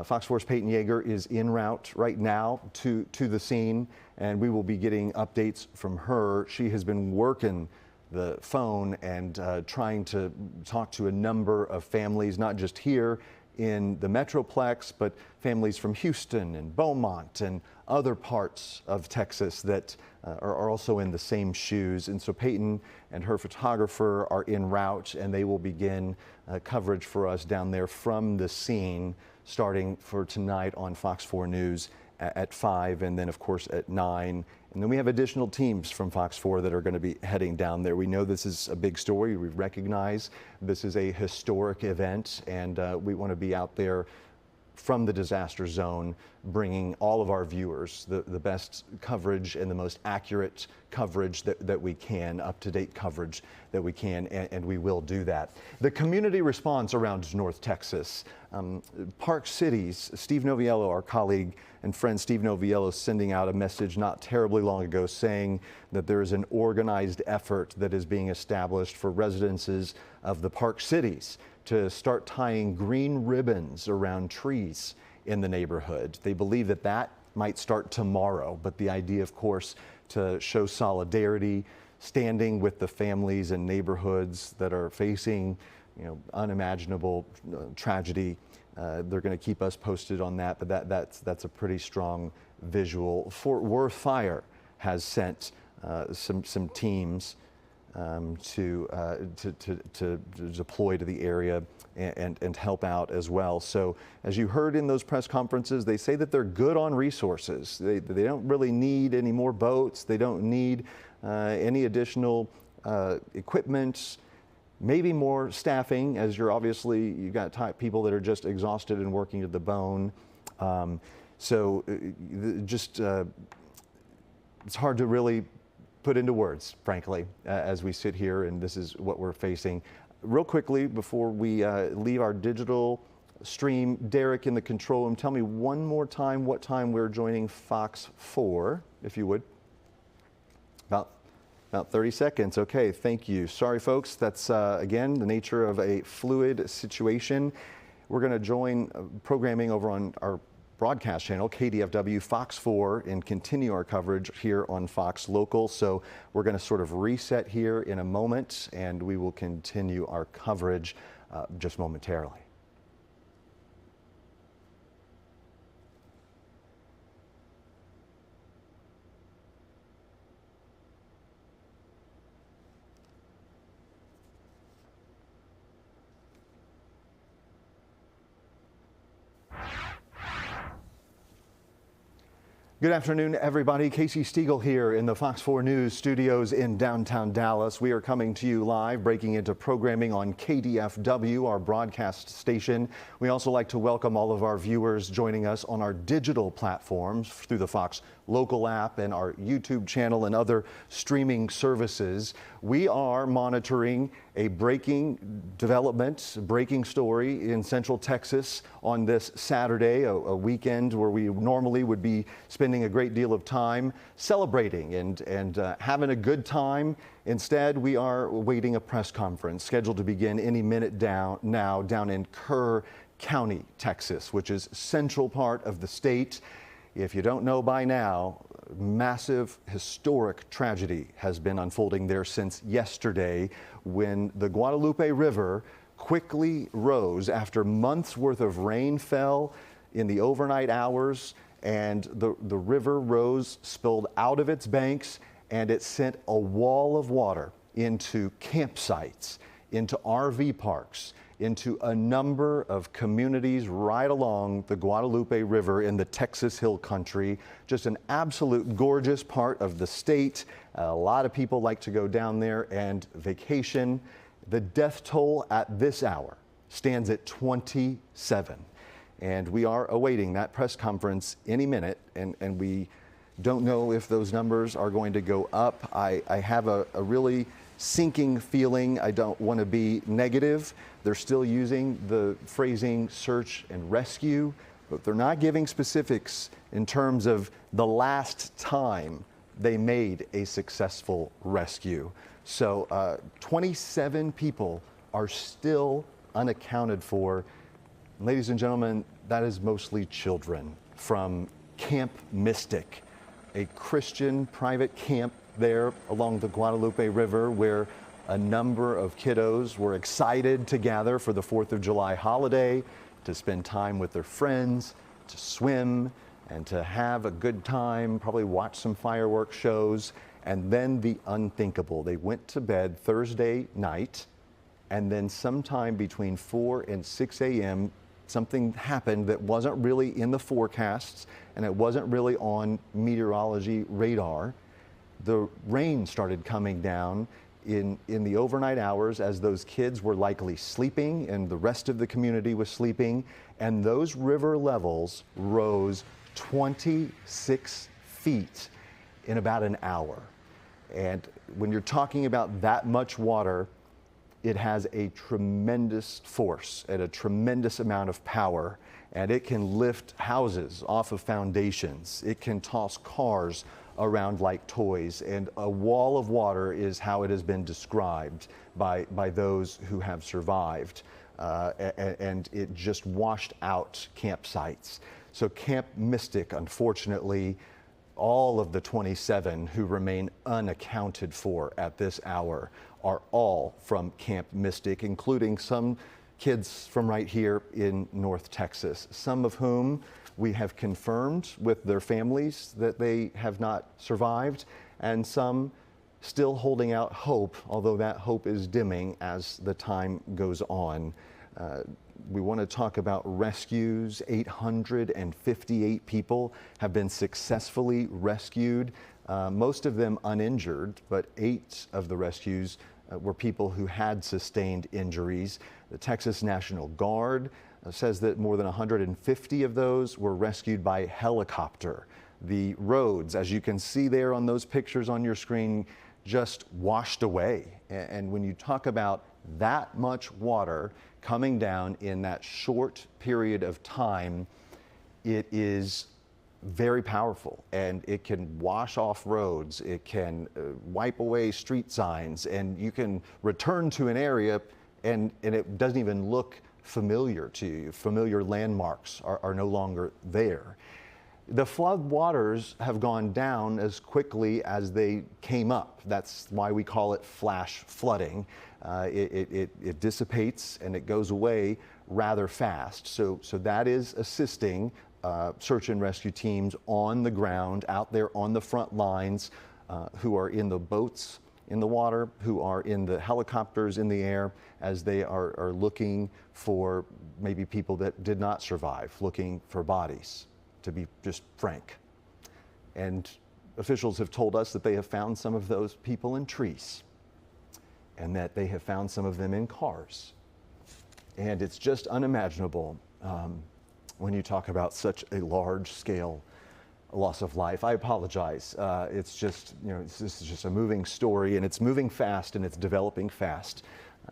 Fox 4's Peyton Yeager is en route right now to the scene, and we will be getting updates from her. She has been working the phone and trying to talk to a number of families, not just here in the Metroplex, but families from Houston and Beaumont and other parts of Texas that are also in the same shoes. And so Peyton and her photographer are en route, and they will begin coverage for us down there from the scene, starting for tonight on Fox 4 News at 5, and then of course at 9. And then we have additional teams from Fox 4 that are going to be heading down there. We know this is a big story. We recognize this is a historic event, and we want to be out there from the disaster zone, bringing all of our viewers the best coverage and the most accurate coverage that we can, up-to-date coverage that we can, and we will do that. The community response around North Texas, Park Cities, Steve Noviello, our colleague and friend Steve Noviello, sending out a message not terribly long ago saying that there is an organized effort that is being established for residences of the Park Cities to start tying green ribbons around trees in the neighborhood. They believe that that might start tomorrow, but the idea, of course, to show solidarity, standing with the families and neighborhoods that are facing, unimaginable tragedy. They're going to keep us posted on that, but that's a pretty strong visual. Fort Worth Fire has sent some teams to deploy to the area and help out as well. So as you heard in those press conferences, they say that they're good on resources. They don't really need any more boats. They don't need any additional equipment, maybe more staffing, as you've got people that are just exhausted and working to the bone. It's hard to really put into words, frankly, as we sit here and this is what we're facing. Real quickly, before we leave our digital stream, Derek in the control room, tell me one more time what time we're joining Fox 4, if you would. About 30 seconds. Okay, thank you. Sorry, folks. That's, again, the nature of a fluid situation. We're going to join programming over on our broadcast channel, KDFW Fox 4, and continue our coverage here on Fox Local. So we're going to sort of reset here in a moment, and we will continue our coverage just momentarily. Good afternoon, everybody. Casey Stiegel here in the Fox 4 News studios in downtown Dallas. We are coming to you live, breaking into programming on KDFW, our broadcast station. We also like to welcome all of our viewers joining us on our digital platforms through the Fox Local app and our YouTube channel and other streaming services. We are monitoring a breaking development, breaking story in Central Texas on this Saturday, a weekend where we normally would be spending a great deal of time celebrating and having a good time. Instead, we are awaiting a press conference scheduled to begin any minute now down in Kerr County, Texas, which is central part of the state. If you don't know by now, massive historic tragedy has been unfolding there since yesterday when the Guadalupe River quickly rose after months worth of rain fell in the overnight hours, and the river rose, spilled out of its banks, and it sent a wall of water into campsites, into RV parks, into a number of communities right along the Guadalupe River in the Texas Hill Country. Just an absolute gorgeous part of the state. A lot of people like to go down there and vacation. The death toll at this hour stands at 27. And we are awaiting that press conference any minute, and we don't know if those numbers are going to go up. I have a really sinking feeling. I don't want to be negative. They're still using the phrasing search and rescue, but they're not giving specifics in terms of the last time they made a successful rescue. So 27 people are still unaccounted for. Ladies and gentlemen, that is mostly children from Camp Mystic, a Christian private camp there along the Guadalupe River, where a number of kiddos were excited to gather for the 4th of July holiday, to spend time with their friends, to swim, and to have a good time, probably watch some fireworks shows. And then the unthinkable. They went to bed Thursday night, and then sometime between 4 and 6 a.m., something happened that wasn't really in the forecasts, and it wasn't really on meteorology radar. The rain started coming down in the overnight hours as those kids were likely sleeping and the rest of the community was sleeping, and those river levels rose 26 feet in about an hour. And when you're talking about that much water, it has a tremendous force and a tremendous amount of power, and it can lift houses off of foundations. It can toss cars around like toys, and a wall of water is how it has been described by those who have survived, and it just washed out campsites. So Camp Mystic, unfortunately, all of the 27 who remain unaccounted for at this hour are all from Camp Mystic, including some kids from right here in North Texas, some of whom we have confirmed with their families that they have not survived, and some still holding out hope, although that hope is dimming as the time goes on. We want to talk about rescues. 858 people have been successfully rescued, most of them uninjured, but 8 of the rescues were people who had sustained injuries. The Texas National Guard, says that more than 150 of those were rescued by helicopter. The roads, as you can see there on those pictures on your screen, just washed away. And when you talk about that much water coming down in that short period of time, it is very powerful, and it can wash off roads, it can wipe away street signs, and you can return to an area and it doesn't even look familiar to you. Familiar landmarks are no longer there. The flood waters have gone down as quickly as they came up. That's why we call it flash flooding. It dissipates and it goes away rather fast. So that is assisting search and rescue teams on the ground, out there on the front lines, who are in the boats in the water, who are in the helicopters in the air, as they are looking for maybe people that did not survive, looking for bodies, to be just frank. And officials have told us that they have found some of those people in trees, and that they have found some of them in cars. And it's just unimaginable when you talk about such a large scale loss of life. I apologize. It's just, this is just a moving story, and it's moving fast and it's developing fast.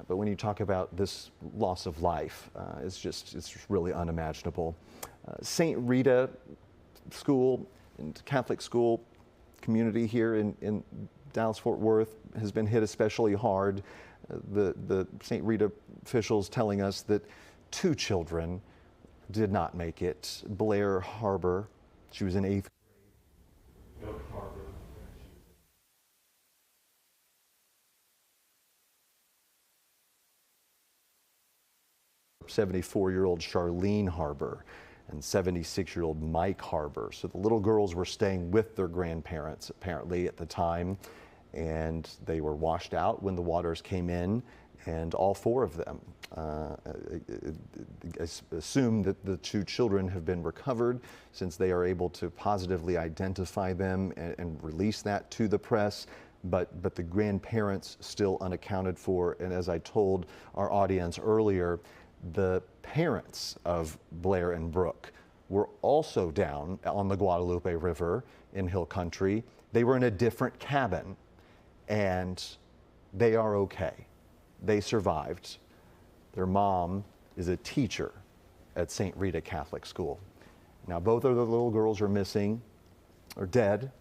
But when you talk about this loss of life, it's really unimaginable. St. Rita School, and Catholic school community here in Dallas-Fort Worth has been hit especially hard. The St. Rita officials telling us that 2 children did not make it. Blair Harbor, she was in 8th grade. Oak Harbor. 74-year-old Charlene Harbor and 76-year-old Mike Harbor. So the little girls were staying with their grandparents apparently at the time, and they were washed out when the waters came in, and all 4 of them assume that the 2 children have been recovered, since they are able to positively identify them and release that to the press. But the grandparents still unaccounted for. And as I told our audience earlier, the parents of Blair and Brooke were also down on the Guadalupe River in Hill Country. They were in a different cabin, and they are okay. They survived. Their mom is a teacher at St. Rita Catholic School. Now, both of the little girls are missing, or dead,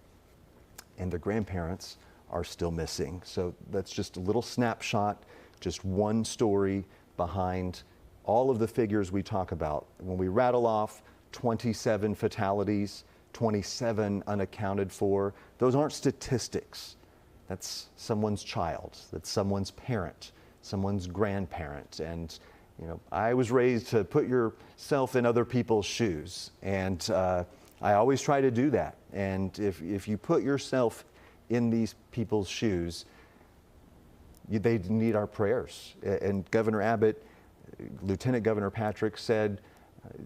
and the grandparents are still missing. So that's just a little snapshot, just one story behind all of the figures we talk about. When we rattle off 27 fatalities, 27 unaccounted for, those aren't statistics. That's someone's child, that's someone's parent, someone's grandparent. And I was raised to put yourself in other people's shoes, and I always try to do that. And if you put yourself in these people's shoes, they need our prayers. And Governor Abbott, Lieutenant Governor Patrick said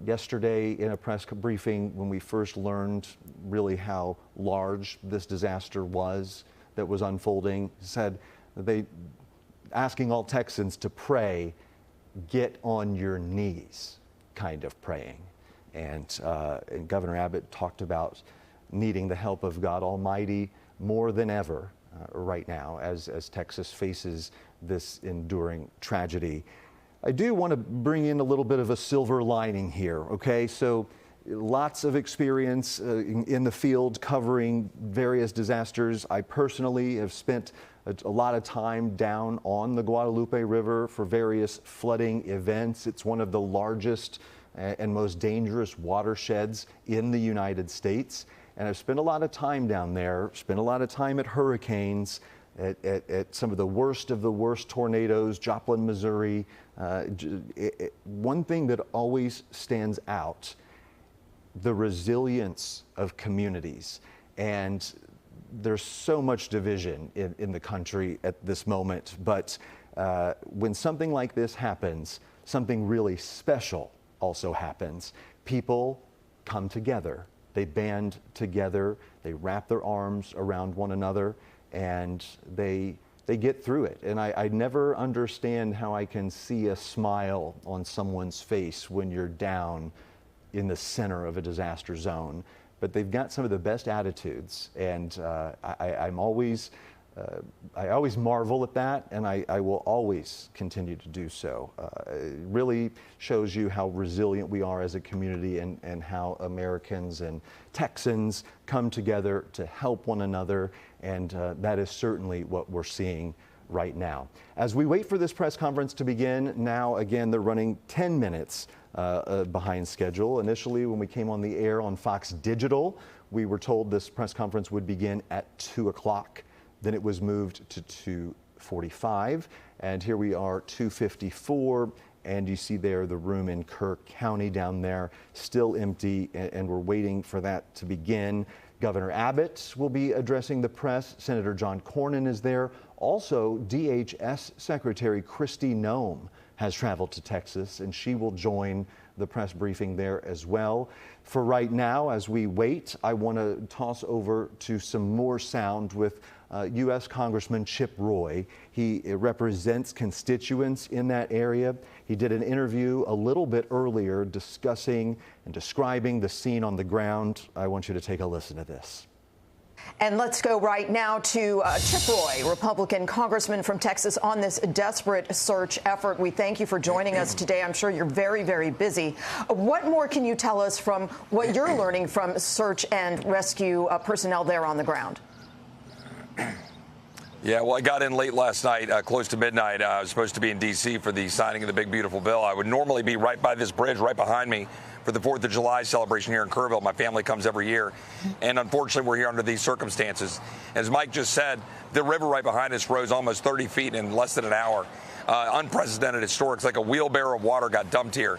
yesterday in a press briefing, when we first learned really how large this disaster was that was unfolding, said they asking all Texans to pray, get on your knees kind of praying. And Governor Abbott talked about needing the help of God Almighty more than ever right now as Texas faces this enduring tragedy. I do want to bring in a little bit of a silver lining here, okay? So lots of experience in the field covering various disasters. I personally have spent a lot of time down on the Guadalupe River for various flooding events. It's one of the largest and most dangerous watersheds in the United States. And I've spent a lot of time down there, spent a lot of time at hurricanes, at some of the worst tornadoes, Joplin, Missouri. One thing that always stands out, the resilience of communities. And there's so much division in the country at this moment, but when something like this happens, something really special also happens. People come together, they band together, they wrap their arms around one another, and they they get through it. And I never understand how I can see a smile on someone's face when you're down in the center of a disaster zone. But they've got some of the best attitudes, and I always marvel at that, and I will always continue to do so. It really shows you how resilient we are as a community, and how Americans and Texans come together to help one another, and that is certainly what we're seeing right now. As we wait for this press conference to begin, now again they're running 10 minutes behind schedule. Initially, when we came on the air on Fox Digital, we were told this press conference would begin at 2 o'clock. Then it was moved to 2:45, and here we are, 2:54, and you see there the room in Kerr County down there, still empty, and we're waiting for that to begin. Governor Abbott will be addressing the press. Senator John Cornyn is there. Also, DHS Secretary Kristi Noem has traveled to Texas, and she will join the press briefing there as well. For right now, as we wait, I want to toss over to some more sound with U.S. Congressman Chip Roy. He represents constituents in that area. He did an interview a little bit earlier discussing and describing the scene on the ground. I want you to take a listen to this. And let's go right now to Chip Roy, Republican congressman from Texas, on this desperate search effort. We thank you for joining us today. I'm sure you're very, very busy. What more can you tell us from what you're learning from search and rescue personnel there on the ground? Yeah, well, I got in late last night, close to midnight. I was supposed to be in D.C. for the signing of the big, beautiful bill. I would normally be right by this bridge right behind me for the 4th of July celebration here in Kerrville. My family comes every year, and unfortunately, we're here under these circumstances. As Mike just said, the river right behind us rose almost 30 feet in less than an hour. Unprecedented, historic. It's like a wheelbarrow of water got dumped here.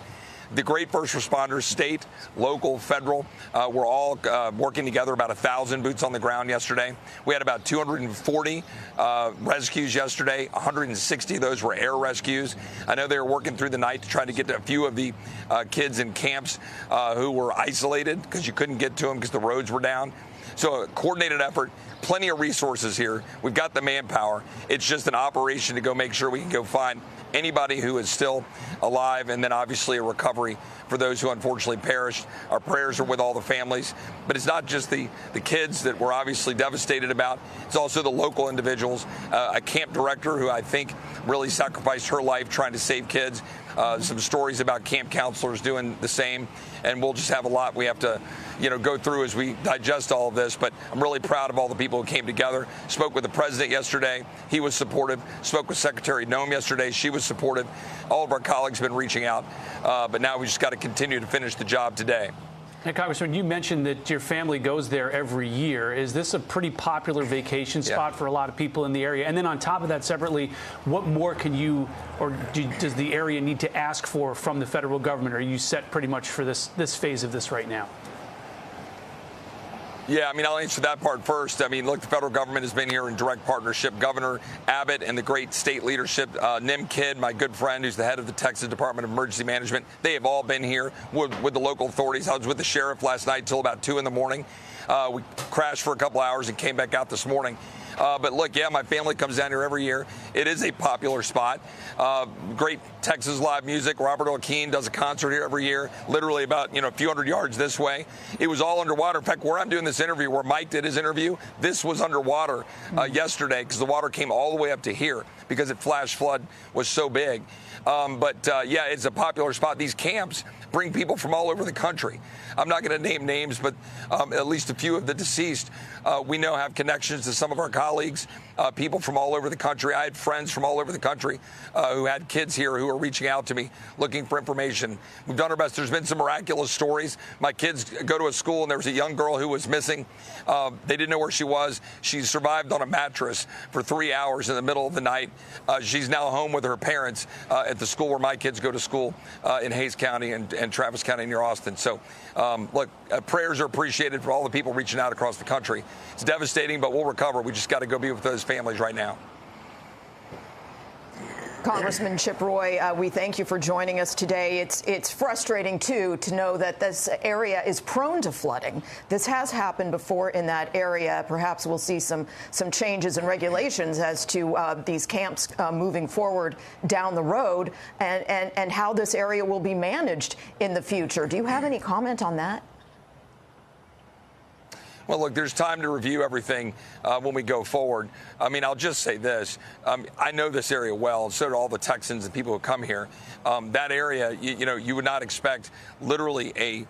The great first responders, state, local, federal, we're all working together, about 1,000 boots on the ground yesterday. We had about 240 rescues yesterday. 160 of those were air rescues. I know they were working through the night to try to get to a few of the kids in camps who were isolated because you couldn't get to them because the roads were down. So a coordinated effort, plenty of resources here. We've got the manpower. It's just an operation to go make sure we can go find anybody who is still alive, and then obviously a recovery for those who unfortunately perished. Our prayers are with all the families, but it's not just the kids that we're obviously devastated about. It's also the local individuals, a camp director who I think really sacrificed her life trying to save kids. Some stories about camp counselors doing the same, and we'll just have a lot we have to go through as we digest all of this. But I'm really proud of all the people who came together. Spoke with the president yesterday. He was supportive. Spoke with Secretary Noem yesterday. She was supportive. All of our colleagues have been reaching out, but now we just got to continue to finish the job today. Hey, Congressman, you mentioned that your family goes there every year. Is this a pretty popular vacation spot for a lot of people in the area? And then on top of that, separately, what more can you does the area need to ask for from the federal government? Are you set pretty much for this phase of this right now? Yeah, I mean, I'll answer that part first. I mean, look, the federal government has been here in direct partnership. Governor Abbott and the great state leadership, Nim Kidd, my good friend, who's the head of the Texas Department of Emergency Management, they have all been here with the local authorities. I was with the sheriff last night till about 2 in the morning. We crashed for a couple hours and came back out this morning. But look, yeah, my family comes down here every year. It is a popular spot. Great Texas live music. Robert O'Keefe does a concert here every year, literally about a few hundred yards this way. It was all underwater. In fact, where I'm doing this interview, where Mike did his interview, this was underwater yesterday because the water came all the way up to here because it flash flood was so big. Yeah, it's a popular spot. These camps bring people from all over the country. I'm not going to name names, but at least a few of the deceased we know have connections to some of our colleagues, people from all over the country. I had friends from all over the country who had kids here who are reaching out to me looking for information. We've done our best. There's been some miraculous stories. My kids go to a school, and there was a young girl who was missing. They didn't know where she was. She survived on a mattress for 3 hours in the middle of the night. She's now home with her parents at the school where my kids go to school in Hays County and Travis County near Austin. So, look, prayers are appreciated for all the people reaching out across the country. It's devastating, but we'll recover. We just got to go be with those families right now. Congressman Chip Roy, we thank you for joining us today. It's frustrating, too, to know that this area is prone to flooding. This has happened before in that area. Perhaps we'll see some changes in regulations as to these camps moving forward down the road and how this area will be managed in the future. Do you have any comment on that? Well, look, there's time to review everything when we go forward. I mean, I'll just say this. I know this area well, and so do all the Texans and people who come here. That area, you would not expect literally a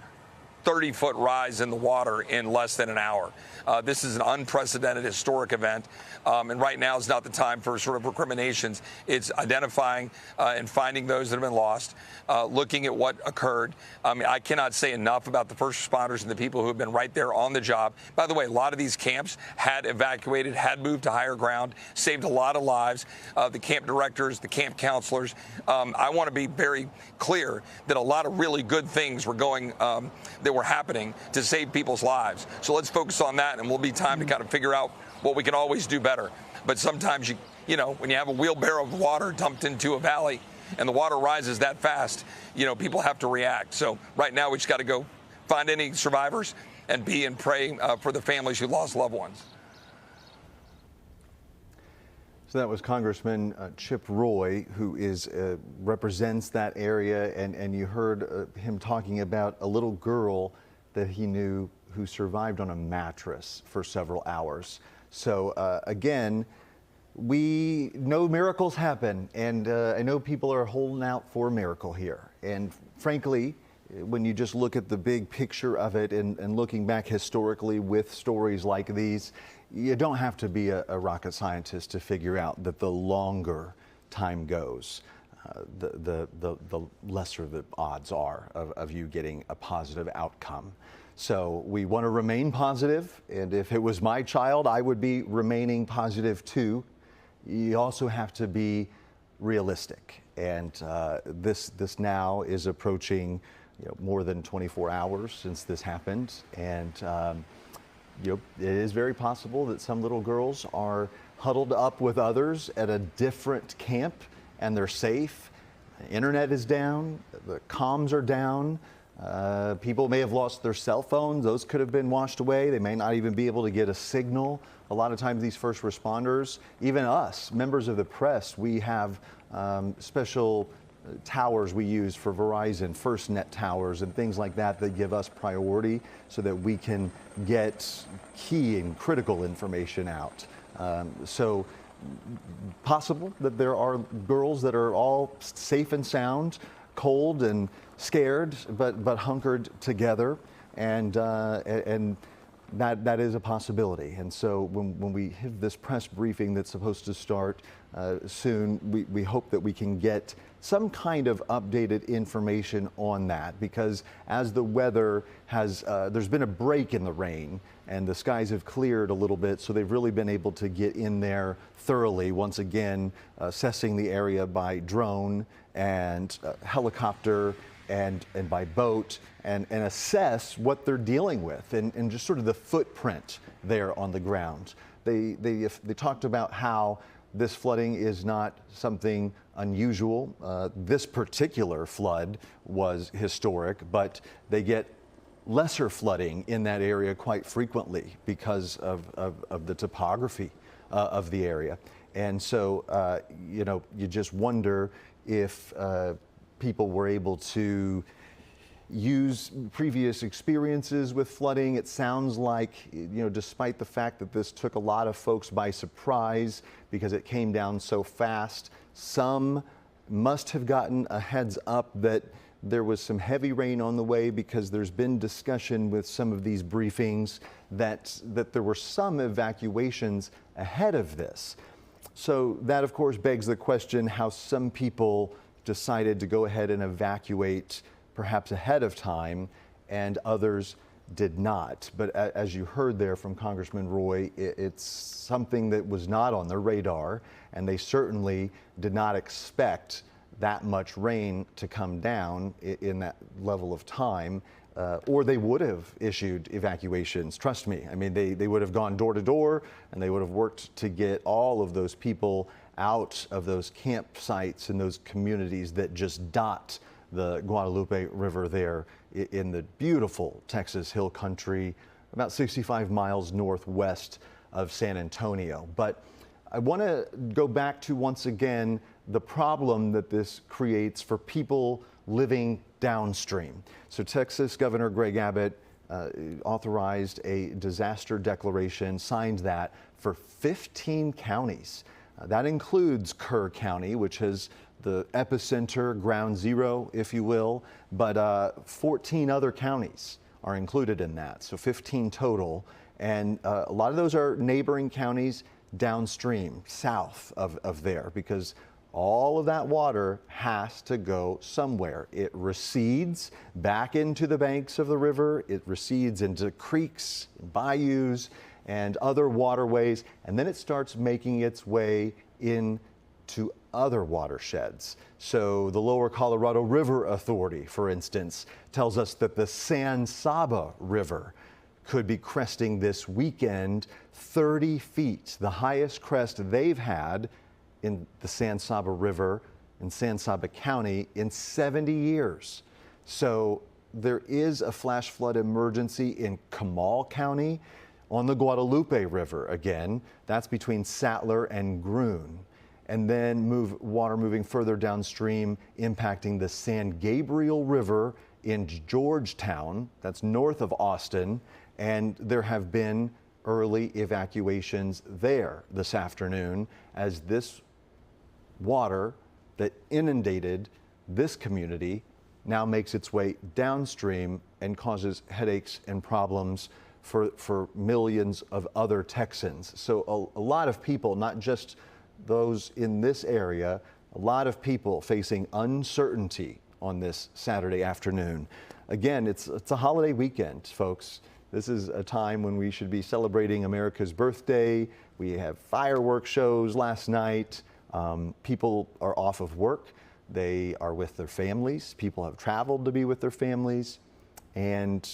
30-foot rise in the water in less than an hour. This is an unprecedented historic event, and right now is not the time for sort of recriminations. It's identifying and finding those that have been lost, looking at what occurred. I cannot say enough about the first responders and the people who have been right there on the job. By the way, a lot of these camps had evacuated, had moved to higher ground, saved a lot of lives. The camp directors, the camp counselors. I want to be very clear that a lot of really good things were going that were happening to save people's lives. So let's focus on that, and we'll be time to kind of figure out what we can always do better. But sometimes, when you have a wheelbarrow of water dumped into a valley and the water rises that fast, people have to react. So right now we just got to go find any survivors and pray for the families who lost loved ones. So that was Congressman Chip Roy, who represents that area, and you heard him talking about a little girl that he knew who survived on a mattress for several hours. So again, we know miracles happen, and I know people are holding out for a miracle here. And frankly, when you just look at the big picture of it and looking back historically with stories like these, you don't have to be a rocket scientist to figure out that the longer time goes, the lesser the odds are of you getting a positive outcome. So we want to remain positive, and if it was my child, I would be remaining positive too. You also have to be realistic, and this now is approaching more than 24 hours since this happened, and it is very possible that some little girls are huddled up with others at a different camp, and they're safe. The internet is down, the comms are down. People may have lost their cell phones. Those could have been washed away. They may not even be able to get a signal. A lot of times these first responders, even us, members of the press, we have special towers we use for Verizon, FirstNet towers and things like that that give us priority so that we can get key and critical information out. So possible that there are girls that are all safe and sound, cold and scared, but hunkered together, and that is a possibility. And so when we have this press briefing that's supposed to start soon, we hope that we can get some kind of updated information on that, because as the weather has, there's been a break in the rain and the skies have cleared a little bit, so they've really been able to get in there thoroughly, once again, assessing the area by drone and helicopter and by boat, and assess what they're dealing with and just sort of the footprint there on the ground. They talked about how this flooding is not something unusual. This particular flood was historic, but they get lesser flooding in that area quite frequently because of the topography of the area. And so, you just wonder if people were able to use previous experiences with flooding. It sounds like, despite the fact that this took a lot of folks by surprise because it came down so fast, some must have gotten a heads up that there was some heavy rain on the way, because there's been discussion with some of these briefings that there were some evacuations ahead of this. So that, of course, begs the question how some people decided to go ahead and evacuate perhaps ahead of time, and others did not. But as you heard there from Congressman Roy, it's something that was not on their radar, and they certainly did not expect that much rain to come down in that level of time. or they would have issued evacuations. Trust me. I mean, they would have gone door to door, and they would have worked to get all of those people out of those campsites and those communities that just dot the Guadalupe River there in the beautiful Texas Hill Country, about 65 miles northwest of San Antonio. But I want to go back to, once again, the problem that this creates for people living downstream. So Texas Governor Greg Abbott authorized a disaster declaration, signed that for 15 counties. That includes Kerr County, which has the epicenter, ground zero, if you will, but 14 other counties are included in that, so 15 total. And a lot of those are neighboring counties downstream, south of there, because all of that water has to go somewhere. It recedes back into the banks of the river, it recedes into creeks, bayous, and other waterways, and then it starts making its way into other watersheds. So the Lower Colorado River Authority, for instance, tells us that the San Saba River could be cresting this weekend 30 feet, the highest crest they've had in the San Saba River in San Saba County in 70 years. So there is a flash flood emergency in Comal County on the Guadalupe River again. That's between Sattler and Groon. And then water moving further downstream, impacting the San Gabriel River in Georgetown. That's north of Austin. And there have been early evacuations there this afternoon as this water that inundated this community now makes its way downstream and causes headaches and problems for millions of other Texans. So a lot of people, not just those in this area, a lot of people facing uncertainty on this Saturday afternoon. Again, it's a holiday weekend, folks. This is a time when we should be celebrating America's birthday. We have fireworks shows last night. People are off of work. They are with their families. People have traveled to be with their families. And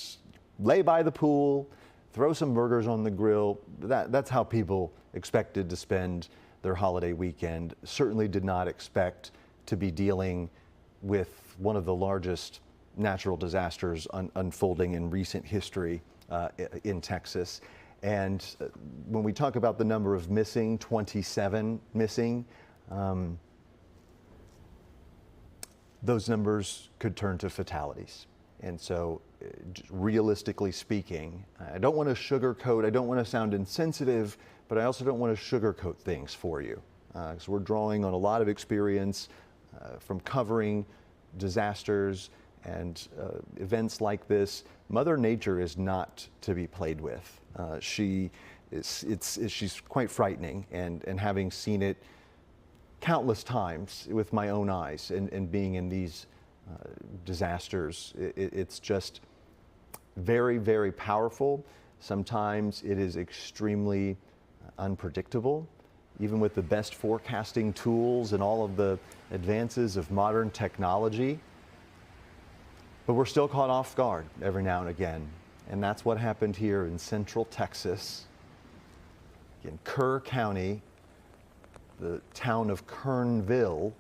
lay by the pool, throw some burgers on the grill. That's how people expected to spend their holiday weekend. Certainly did not expect to be dealing with one of the largest natural disasters unfolding in recent history in Texas. And when we talk about the number of missing, 27 missing, those numbers could turn to fatalities. And so, realistically speaking, I don't want to sugarcoat, I don't want to sound insensitive, but I also don't want to sugarcoat things for you. Because we're drawing on a lot of experience from covering disasters and events like this. Mother Nature is not to be played with. She's quite frightening, and having seen it countless times with my own eyes and being in these disasters, it's just very, very powerful. Sometimes it is extremely unpredictable, even with the best forecasting tools and all of the advances of modern technology. But we're still caught off guard every now and again. And that's what happened here in central Texas, in Kerr County, the town of Kernville,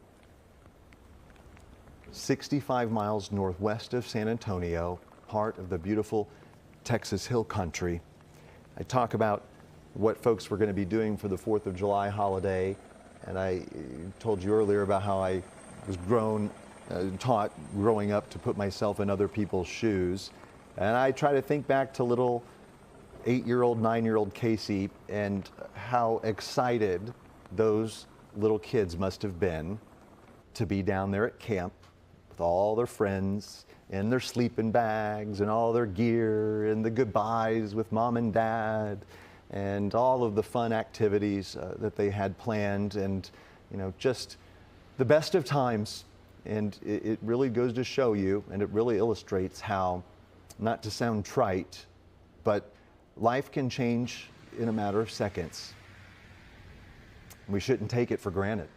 65 miles northwest of San Antonio, part of the beautiful Texas Hill Country. I talk about what folks were going to be doing for the 4th of July holiday, and I told you earlier about how I was taught growing up to put myself in other people's shoes. And I try to think back to little 8-year-old, 9-year-old Casey and how excited those little kids must have been to be down there at camp with all their friends and their sleeping bags and all their gear and the goodbyes with mom and dad and all of the fun activities that they had planned, and just the best of times. And it really goes to show you, and it really illustrates how, not to sound trite, but life can change in a matter of seconds. We shouldn't take it for granted.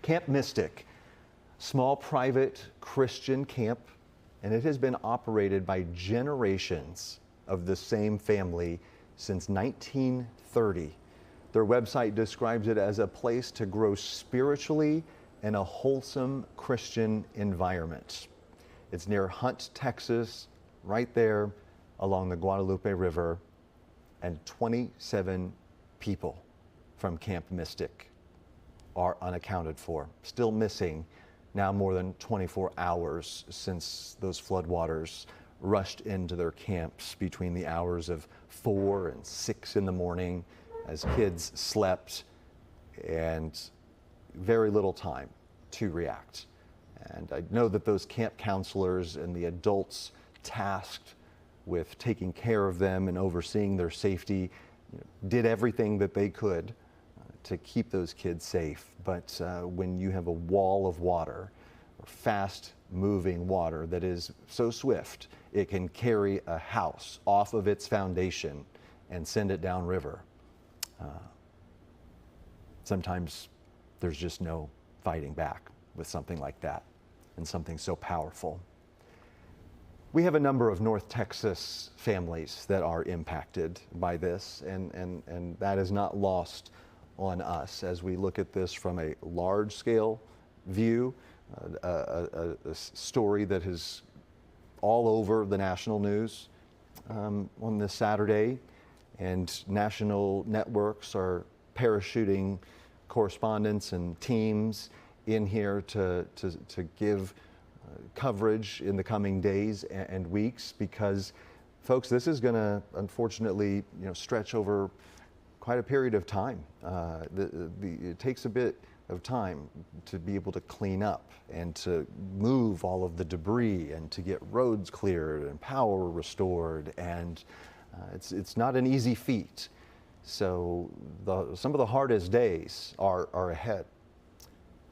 Camp Mystic, small private Christian camp and it has been operated by generations of the same family since 1930. Their website describes it as a place to grow spiritually in a wholesome Christian environment. It's near Hunt, Texas, right there along the Guadalupe River, and 27 people from Camp Mystic are unaccounted for, still missing now more than 24 hours since those floodwaters rushed into their camps between the hours of 4 and 6 in the morning as kids slept, and very little time to react. And I know that those camp counselors and the adults tasked with taking care of them and overseeing their safety did everything that they could to keep those kids safe. But when you have a wall of water, or fast moving water that is so swift, it can carry a house off of its foundation and send it downriver. Sometimes there's just no fighting back with something like that and something so powerful. We have a number of North Texas families that are impacted by this, and that is not lost on us as we look at this from a large scale view, a story that is all over the national news on this Saturday, and national networks are parachuting correspondents and teams in here to give coverage in the coming days and weeks, because folks, this is going to unfortunately stretch over quite a period of time. It takes a bit of time to be able to clean up and to move all of the debris and to get roads cleared and power restored, and it's not an easy feat. So some of the hardest days are ahead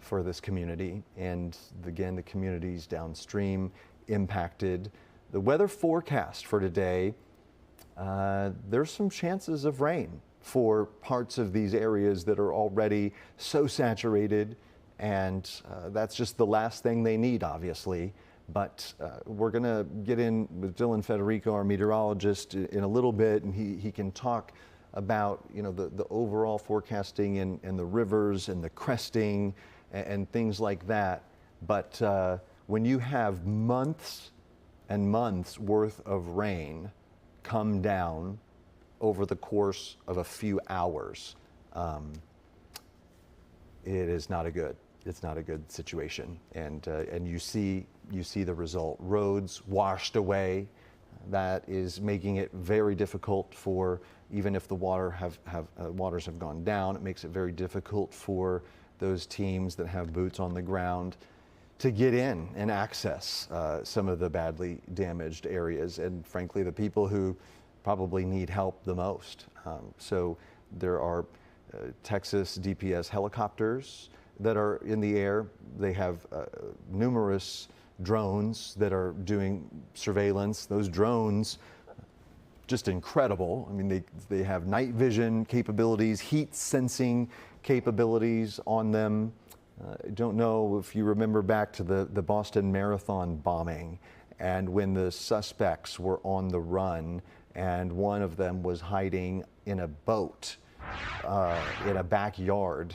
for this community, and again, the communities downstream impacted. The weather forecast for today, there's some chances of rain for parts of these areas that are already so saturated, and that's just the last thing they need, obviously. But we're going to get in with Dylan Federico, our meteorologist, in a little bit, and he can talk about the overall forecasting and the rivers and the cresting and things like that. But when you have months and months worth of rain come down over the course of a few hours, it is not a good. It's not a good situation, and you see the result. Roads washed away. That is making it very difficult for, even if the waters have gone down, it makes it very difficult for those teams that have boots on the ground to get in and access some of the badly damaged areas, and frankly, the people who probably need help the most. So there are Texas DPS helicopters that are in the air. They have numerous drones that are doing surveillance. Those drones, just incredible. I mean, they have night vision capabilities, heat sensing capabilities on them. I don't know if you remember back to the Boston Marathon bombing, and when the suspects were on the run, and one of them was hiding in a boat in a backyard,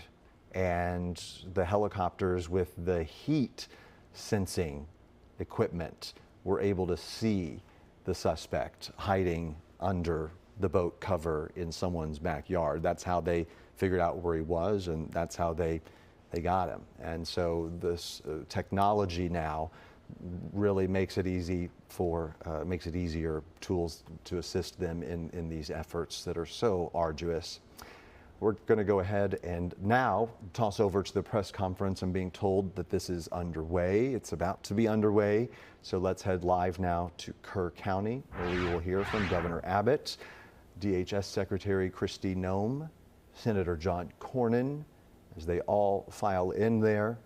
and the helicopters with the heat sensing equipment were able to see the suspect hiding under the boat cover in someone's backyard. That's how they figured out where he was, and that's how they got him. And so this technology now really makes it easier tools to assist them in these efforts that are so arduous. We're going to go ahead and now toss over to the press conference. I'm being told that this is underway. It's about to be underway. So let's head live now to Kerr County, where we will hear from Governor Abbott, DHS Secretary Kristi Noem, Senator John Cornyn, as they all file in there.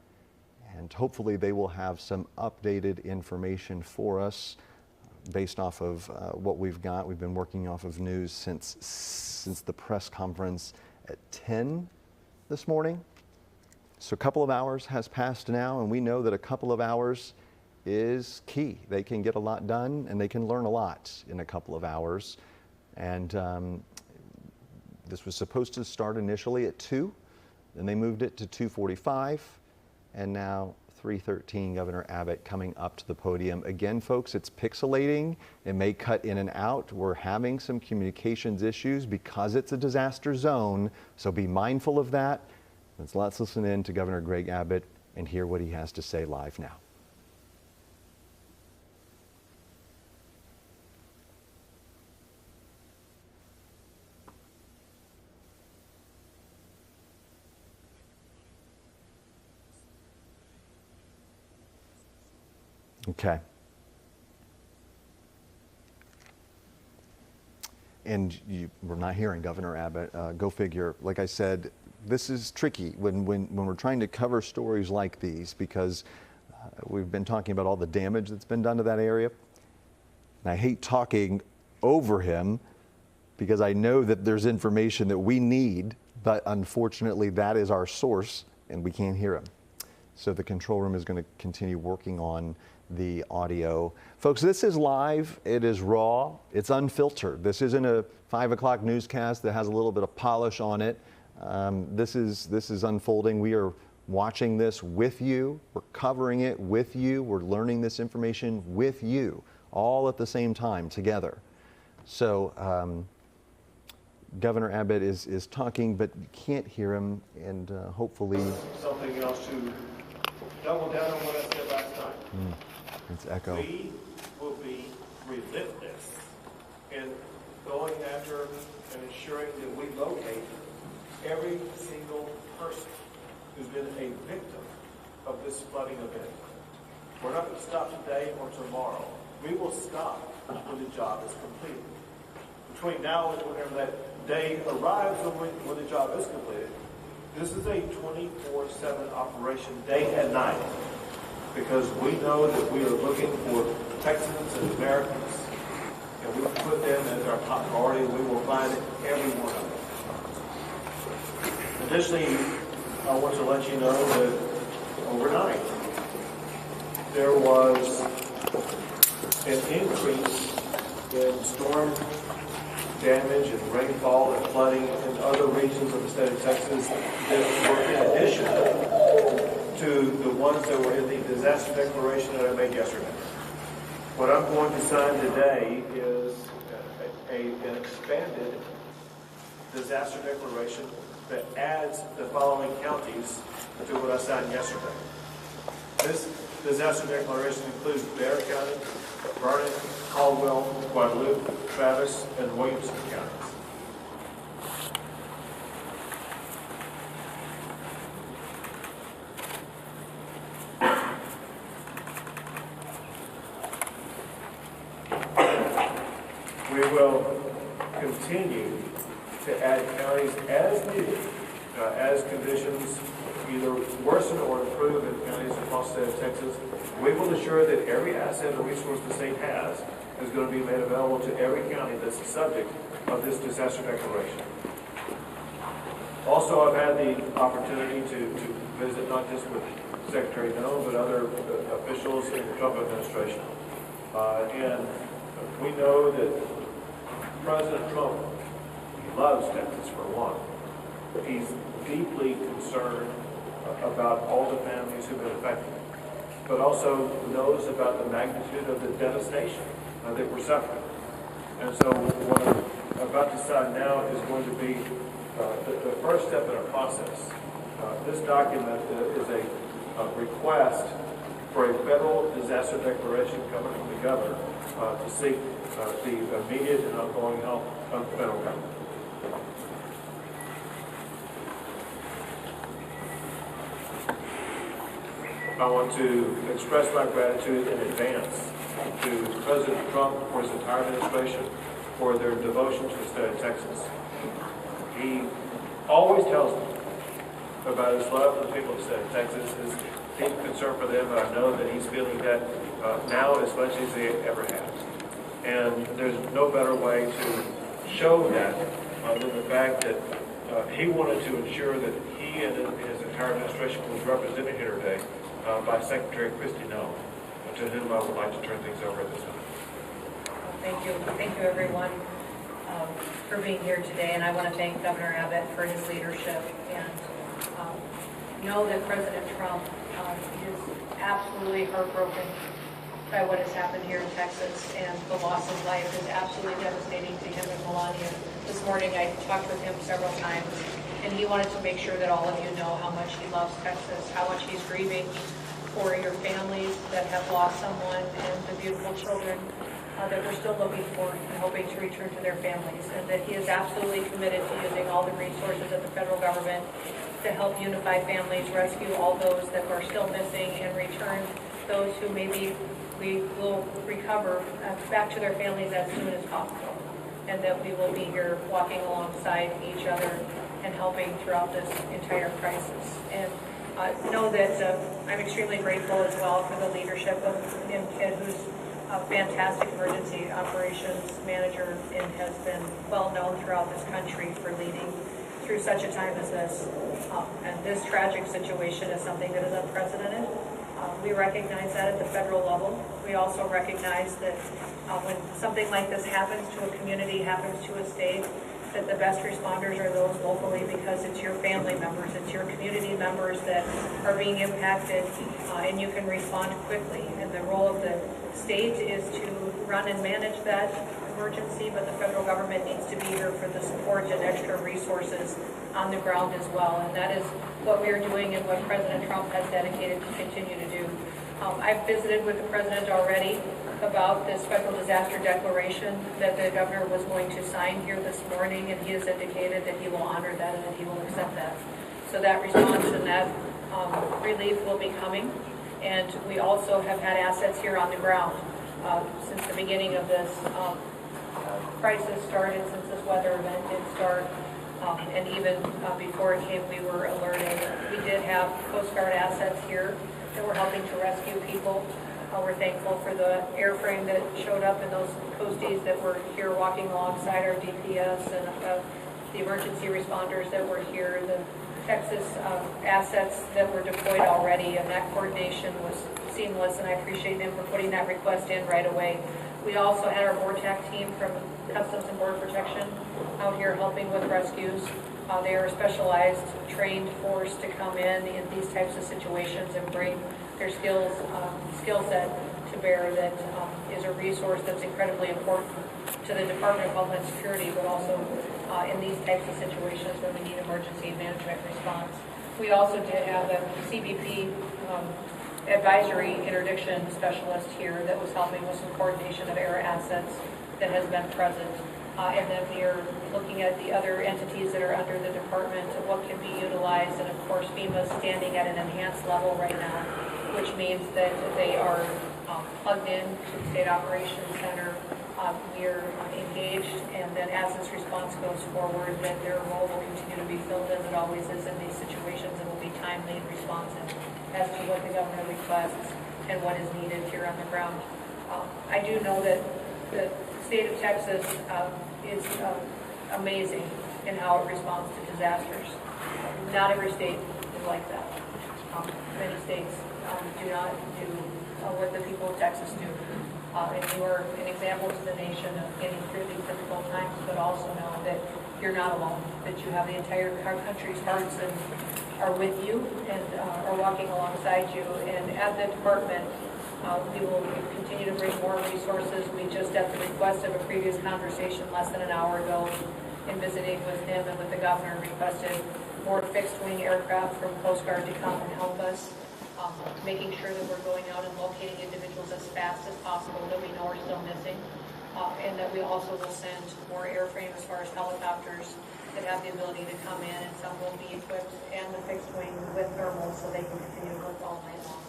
And hopefully they will have some updated information for us based off of what we've got. We've been working off of news since the press conference at 10 this morning. So a couple of hours has passed now, and we know that a couple of hours is key. They can get a lot done and they can learn a lot in a couple of hours. And this was supposed to start initially at 2, then they moved it to 2:45, and now 3:13, Governor Abbott coming up to the podium. Again, folks, it's pixelating. It may cut in and out. We're having some communications issues because it's a disaster zone, so be mindful of that. Let's listen in to Governor Greg Abbott and hear what he has to say live now. Okay. And we're not hearing Governor Abbott. Go figure. Like I said, this is tricky when we're trying to cover stories like these, because we've been talking about all the damage that's been done to that area. And I hate talking over him because I know that there's information that we need, but unfortunately that is our source and we can't hear him. So the control room is going to continue working on the audio. Folks, this is live. It is raw. It's unfiltered. This isn't a 5 o'clock newscast that has a little bit of polish on it. This is unfolding. We are watching this with you. We're covering it with you. We're learning this information with you, all at the same time together. So Governor Abbott is talking, but you can't hear him, and hopefully something else to double down on what I said last time. It's echo. We will be relentless in going after and ensuring that we locate every single person who's been a victim of this flooding event. We're not going to stop today or tomorrow. We will stop when the job is completed. Between now and whenever that day arrives when the job is completed, this is a 24/7 operation, day and night, because we know that we are looking for Texans and Americans, and we put them as our top priority. We will find every one of them. Additionally, I want to let you know that overnight there was an increase in storm damage and rainfall and flooding in other regions of the state of Texas that were in addition to the ones that were in the disaster declaration that I made yesterday. What I'm going to sign today is an expanded disaster declaration that adds the following counties to what I signed yesterday. This disaster declaration includes Bexar County, Vernon, Caldwell, Guadalupe, Travis, and Williamson counties. We will continue to add counties as needed, as conditions either worsen or improve in counties across the state of Texas. We will ensure that every asset or resource the state has is going to be made available to every county that's the subject of this disaster declaration. Also, I've had the opportunity to visit not just with Secretary Doan, but other officials in the Trump administration. And we know that President Trump loves Texas, for one. He's deeply concerned about all the families who've been affected, but also knows about the magnitude of the devastation that we're suffering. And so what I'm about to sign now is going to be the first step in a process. This document is a request for a federal disaster declaration coming from the governor to seek the immediate and ongoing help of the federal government. I want to express my gratitude in advance to President Trump for his entire administration for their devotion to the state of Texas. He always tells me about his love for the people of the state of Texas, his deep concern for them, and I know that he's feeling that now as much as he ever has. And there's no better way to show that than the fact that he wanted to ensure that he and his entire administration was represented here today by Secretary Kristi Noem to whom I would like to turn things over at this time. Thank you. Thank you, everyone, for being here today. And I want to thank Governor Abbott for his leadership and know that President Trump is absolutely heartbroken by what has happened here in Texas, and the loss of life is absolutely devastating to him and Melania. This morning I talked with him several times, and he wanted to make sure that all of you know how much he loves Texas, how much he's grieving for your families that have lost someone and the beautiful children that we're still looking for and hoping to return to their families, and that he is absolutely committed to using all the resources of the federal government to help unify families, rescue all those that are still missing, and return those who maybe we will recover back to their families as soon as possible, and that we will be here walking alongside each other and helping throughout this entire crisis. And know that I'm extremely grateful as well for the leadership of Nim Kidd, who's a fantastic emergency operations manager and has been well known throughout this country for leading through such a time as this. And this tragic situation is something that is unprecedented. We recognize that at the federal level. We also recognize that when something like this happens to a community, happens to a state, that the best responders are those locally, because it's your family members, it's your community members that are being impacted, and you can respond quickly. And the role of the state is to run and manage that emergency, but the federal government needs to be here for the support and extra resources on the ground as well. And that is what we are doing and what President Trump has dedicated to continue to do. I've visited with the president already about this special disaster declaration that the governor was going to sign here this morning, and he has indicated that he will honor that and that he will accept that. So that response and that relief will be coming. And we also have had assets here on the ground since the beginning of this crisis started, since this weather event did start. And even before it came, we were alerted. We did have Coast Guard assets here that were helping to rescue people. We're thankful for the airframe that showed up and those coasties that were here walking alongside our DPS, and the emergency responders that were here, the Texas assets that were deployed already, and that coordination was seamless, and I appreciate them for putting that request in right away. We also had our VORTAC team from Customs and Border Protection out here helping with rescues. They are a specialized, trained force to come in these types of situations and bring their skill set to bear. That is a resource that's incredibly important to the Department of Homeland Security, but also in these types of situations when we need emergency management response. We also did have a CBP advisory interdiction specialist here that was helping with some coordination of air assets that has been present. And then we are looking at the other entities that are under the department and what can be utilized. And of course, FEMA is standing at an enhanced level right now, which means that they are plugged in to the State Operations Center. We are engaged, and then as this response goes forward, that their role will continue to be filled as it always is in these situations, and will be timely and responsive as to what the governor requests and what is needed here on the ground. I do know that the state of Texas is amazing in how it responds to disasters. Not every state is like that. Many states do not do what the people of Texas do. And you are an example to the nation of getting through these difficult times, but also know that you're not alone, that you have the entire country's hearts and are with you and are walking alongside you. And at the department, we will continue to bring more resources. We just, at the request of a previous conversation less than an hour ago, in visiting with him and with the governor, requested more fixed-wing aircraft from Coast Guard to come and help us, making sure that we're going out and locating individuals as fast as possible that we know are still missing, and that we also will send more airframe as far as helicopters that have the ability to come in, and some will be equipped, and the fixed-wing with thermals so they can continue to work all night long.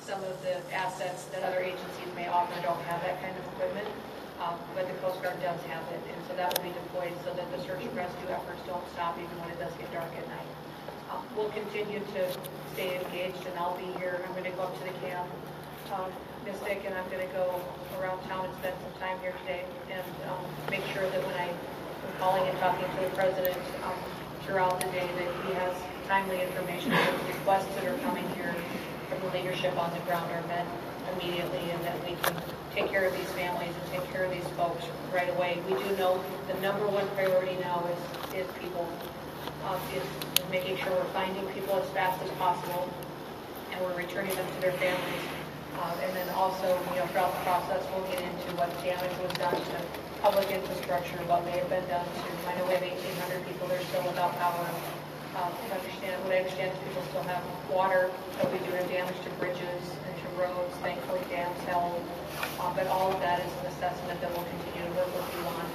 Some of the assets that other agencies may offer don't have that kind of equipment, but the Coast Guard does have it, and so that will be deployed so that the search and rescue efforts don't stop even when it does get dark at night. We'll continue to stay engaged, and I'll be here. I'm going to go up to the camp, Mystic, and I'm going to go around town and spend some time here today, and make sure that when I'm calling and talking to the president throughout the day, that he has timely information. The requests that are coming here from the leadership on the ground are met immediately and that we can take care of these families and take care of these folks right away. We do know the number one priority now is people, is making sure we're finding people as fast as possible and we're returning them to their families. And then also, throughout the process, we'll get into what damage was done to public infrastructure, what may have been done to, I know we have 1,800 people that are still without power. What I understand is people still have water, but we do have damage to bridges and to roads, thankfully dams held. But all of that is an assessment that we'll continue to work with you on to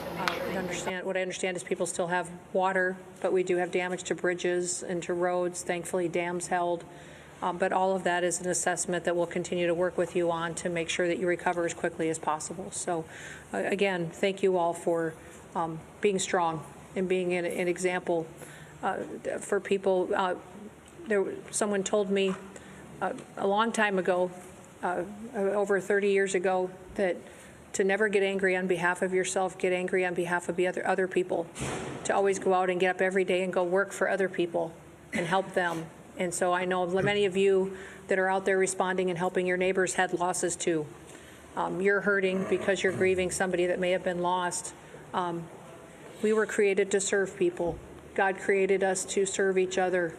make sure. What I understand is people still have water, but we do have damage to bridges and to roads, thankfully dams held. But all of that is an assessment that we'll continue to work with you on to make sure that you recover as quickly as possible. So again, thank you all for being strong and being an example for people. Someone told me a long time ago, over 30 years ago, that to never get angry on behalf of yourself, get angry on behalf of the other people, to always go out and get up every day and go work for other people and help them. And so I know many of you that are out there responding and helping your neighbors had losses too. You're hurting because you're grieving somebody that may have been lost. We were created to serve people. God created us to serve each other.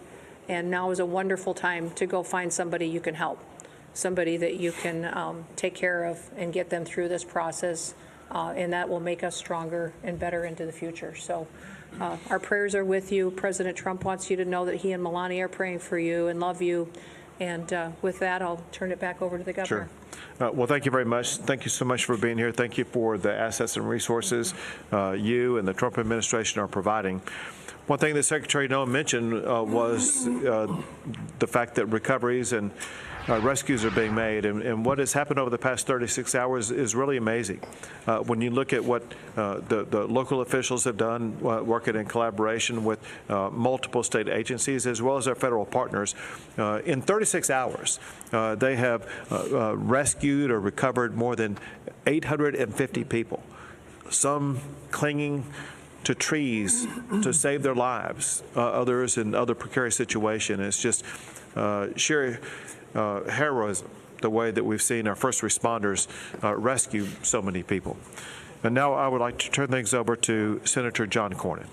And now is a wonderful time to go find somebody you can help, somebody that you can take care of and get them through this process. And that will make us stronger and better into the future. So our prayers are with you. President Trump wants you to know that he and Melania are praying for you and love you. And with that, I'll turn it back over to the governor. Sure. Well, thank you very much. Thank you so much for being here. Thank you for the assets and resources you and the Trump administration are providing. One thing that Secretary Noem mentioned was the fact that recoveries and rescues are being made, and what has happened over the past 36 hours is really amazing. When you look at what the local officials have done, working in collaboration with multiple state agencies as well as our federal partners, in 36 hours, they have rescued or recovered more than 850 people, some clinging to trees to save their lives, others in other precarious situations. It's just sheer heroism, the way that we've seen our first responders rescue so many people. And now I would like to turn things over to Senator John Cornyn.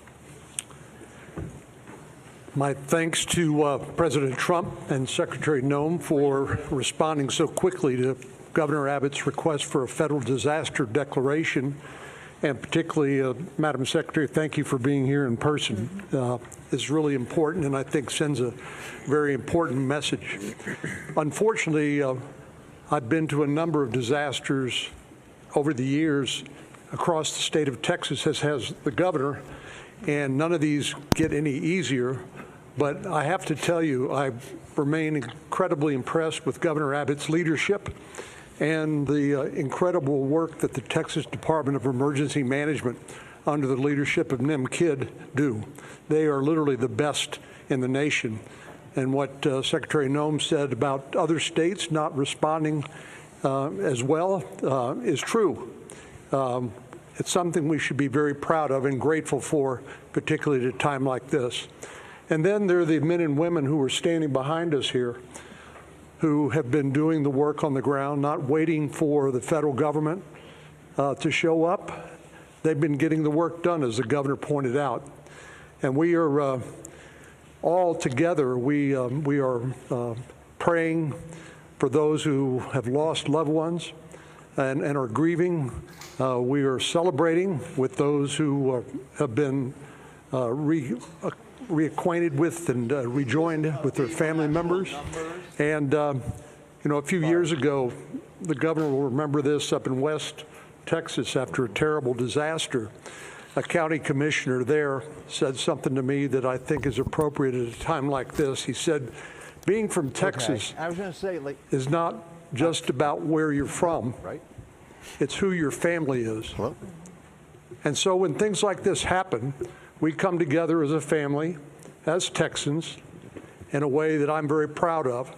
My thanks to President Trump and Secretary Noem for responding so quickly to Governor Abbott's request for a federal disaster declaration. And particularly, Madam Secretary, thank you for being here in person. It's really important, and I think sends a very important message. Unfortunately, I've been to a number of disasters over the years across the state of Texas, as has the governor, and none of these get any easier. But I have to tell you, I remain incredibly impressed with Governor Abbott's leadership and the incredible work that the Texas Department of Emergency Management under the leadership of Nim Kidd do. They are literally the best in the nation. And what Secretary Noem said about other states not responding as well is true. It's something we should be very proud of and grateful for, particularly at a time like this. And then there are the men and women who are standing behind us here, who have been doing the work on the ground, not waiting for the federal government to show up. They've been getting the work done, as the governor pointed out. And we are all together, we are praying for those who have lost loved ones and are grieving. We are celebrating with those who have been reacquainted with and rejoined with their family members. And, a few years ago, the governor will remember this, up in West Texas after a terrible disaster, a county commissioner there said something to me that I think is appropriate at a time like this. He said, being from Texas is not just about where you're from. Right. It's who your family is. Hello? And so when things like this happen, we come together as a family, as Texans, in a way that I'm very proud of,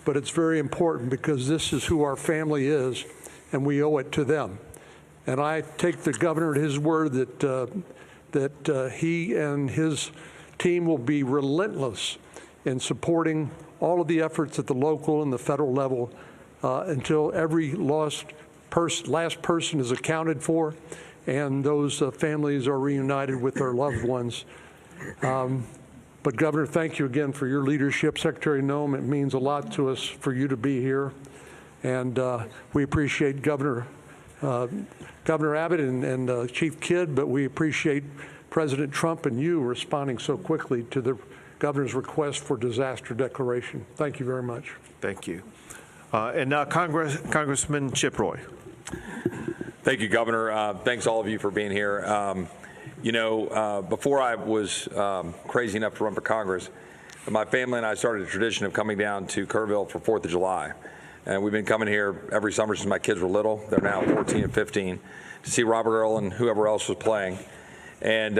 but it's very important because this is who our family is, and we owe it to them. And I take the governor at his word that he and his team will be relentless in supporting all of the efforts at the local and the federal level until every last person is accounted for and those families are reunited with their loved ones. But Governor, thank you again for your leadership. Secretary Noem, it means a lot to us for you to be here. And we appreciate Governor Abbott and Chief Kidd, but we appreciate President Trump and you responding so quickly to the governor's request for disaster declaration. Thank you very much. Thank you. And now Congressman Chip Roy. Thank you, Governor. Thanks all of you for being here. Before I was crazy enough to run for Congress, my family and I started a tradition of coming down to Kerrville for 4th of July. And we've been coming here every summer since my kids were little. They're now 14 and 15 to see Robert Earl and whoever else was playing. And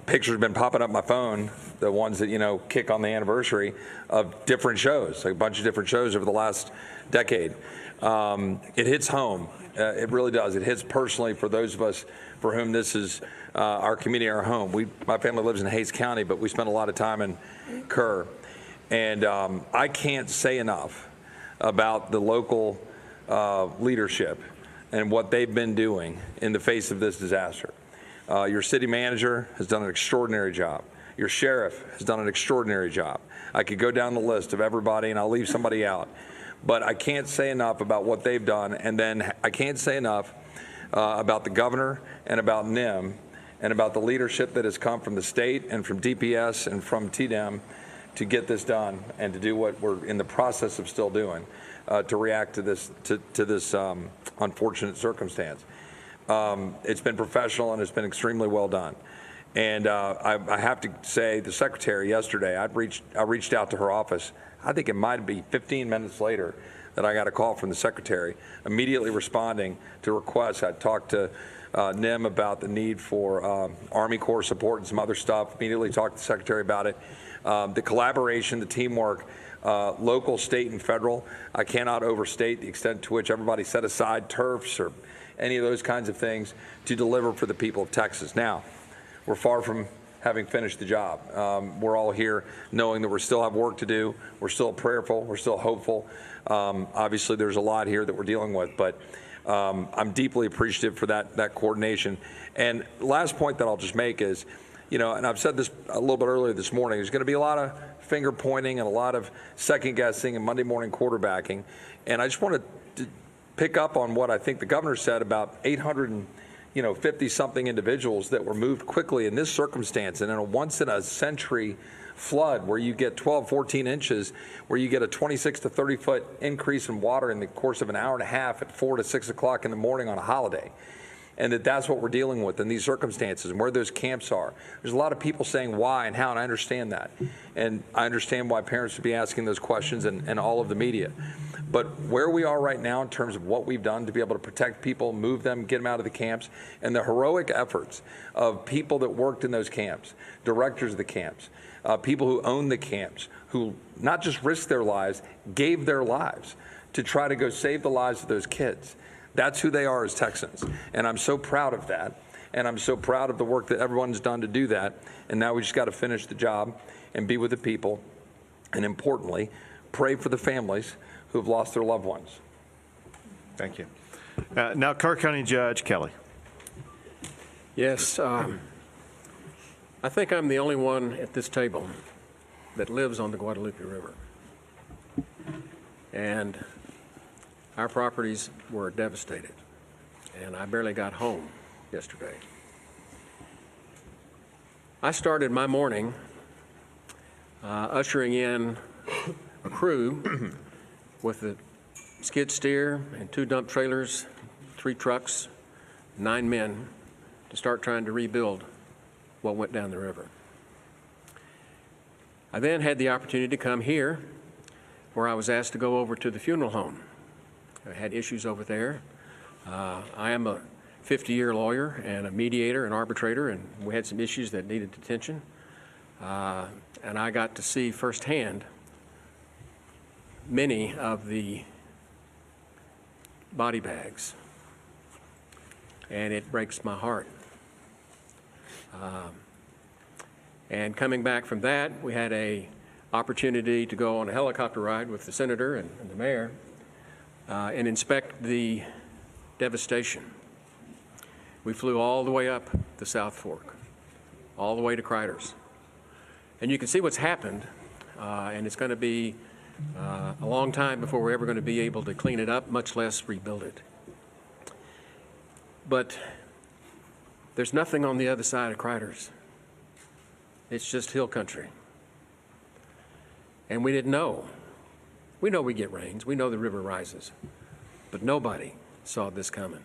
pictures have been popping up my phone, the ones that, kick on the anniversary of different shows, like a bunch of different shows over the last decade. It hits home. It really does. It hits personally for those of us for whom this is our community, our home. My family lives in Hays County, but we spend a lot of time in Kerr. And I can't say enough about the local leadership and what they've been doing in the face of this disaster. Your city manager has done an extraordinary job. Your sheriff has done an extraordinary job. I could go down the list of everybody, and I'll leave somebody out. But I can't say enough about what they've done, and then I can't say enough about the governor and about NIM and about the leadership that has come from the state and from DPS and from TDEM to get this done and to do what we're in the process of still doing to react to this unfortunate circumstance. It's been professional and it's been extremely well done. And I have to say, the secretary yesterday, I reached out to her office. I think it might be 15 minutes later that I got a call from the secretary, immediately responding to requests. I talked to NIM about the need for Army Corps support and some other stuff, immediately talked to the secretary about it. The collaboration, the teamwork, local, state, and federal, I cannot overstate the extent to which everybody set aside turfs or any of those kinds of things to deliver for the people of Texas. Now, we're far from having finished the job. We're all here knowing that we still have work to do. We're still prayerful. We're still hopeful. Obviously, there's a lot here that we're dealing with, but I'm deeply appreciative for that coordination. And last point that I'll just make is, and I've said this a little bit earlier this morning, there's going to be a lot of finger pointing and a lot of second guessing and Monday morning quarterbacking. And I just wanted to pick up on what I think the governor said about 850-something individuals that were moved quickly in this circumstance and in a once-in-a-century flood where you get 12, 14 inches, where you get a 26 to 30-foot increase in water in the course of an hour and a half at 4 to 6 o'clock in the morning on a holiday. And that's what we're dealing with in these circumstances and where those camps are. There's a lot of people saying why and how, and I understand that. And I understand why parents would be asking those questions and all of the media. But where we are right now in terms of what we've done to be able to protect people, move them, get them out of the camps, and the heroic efforts of people that worked in those camps, directors of the camps, people who own the camps, who not just risked their lives, gave their lives to try to go save the lives of those kids. That's who they are as Texans. And I'm so proud of that. And I'm so proud of the work that everyone's done to do that. And now we just got to finish the job and be with the people. And importantly, pray for the families who have lost their loved ones. Thank you. Now, Kerr County Judge Kelly. Yes, I think I'm the only one at this table that lives on the Guadalupe River. And our properties were devastated, and I barely got home yesterday. I started my morning ushering in a crew with a skid steer and 2 dump trailers, 3 trucks, 9 men to start trying to rebuild what went down the river. I then had the opportunity to come here, where I was asked to go over to the funeral home. I had issues over there. I am a 50-year lawyer and a mediator and arbitrator, and we had some issues that needed attention. And I got to see firsthand many of the body bags, and it breaks my heart. And coming back from that, we had an opportunity to go on a helicopter ride with the senator and the mayor and inspect the devastation. We flew all the way up the South Fork, all the way to Criders. And you can see what's happened, and it's going to be a long time before we're ever going to be able to clean it up, much less rebuild it. But there's nothing on the other side of Criders. It's just hill country. And we didn't know. We know we get rains. We know the river rises. But nobody saw this coming.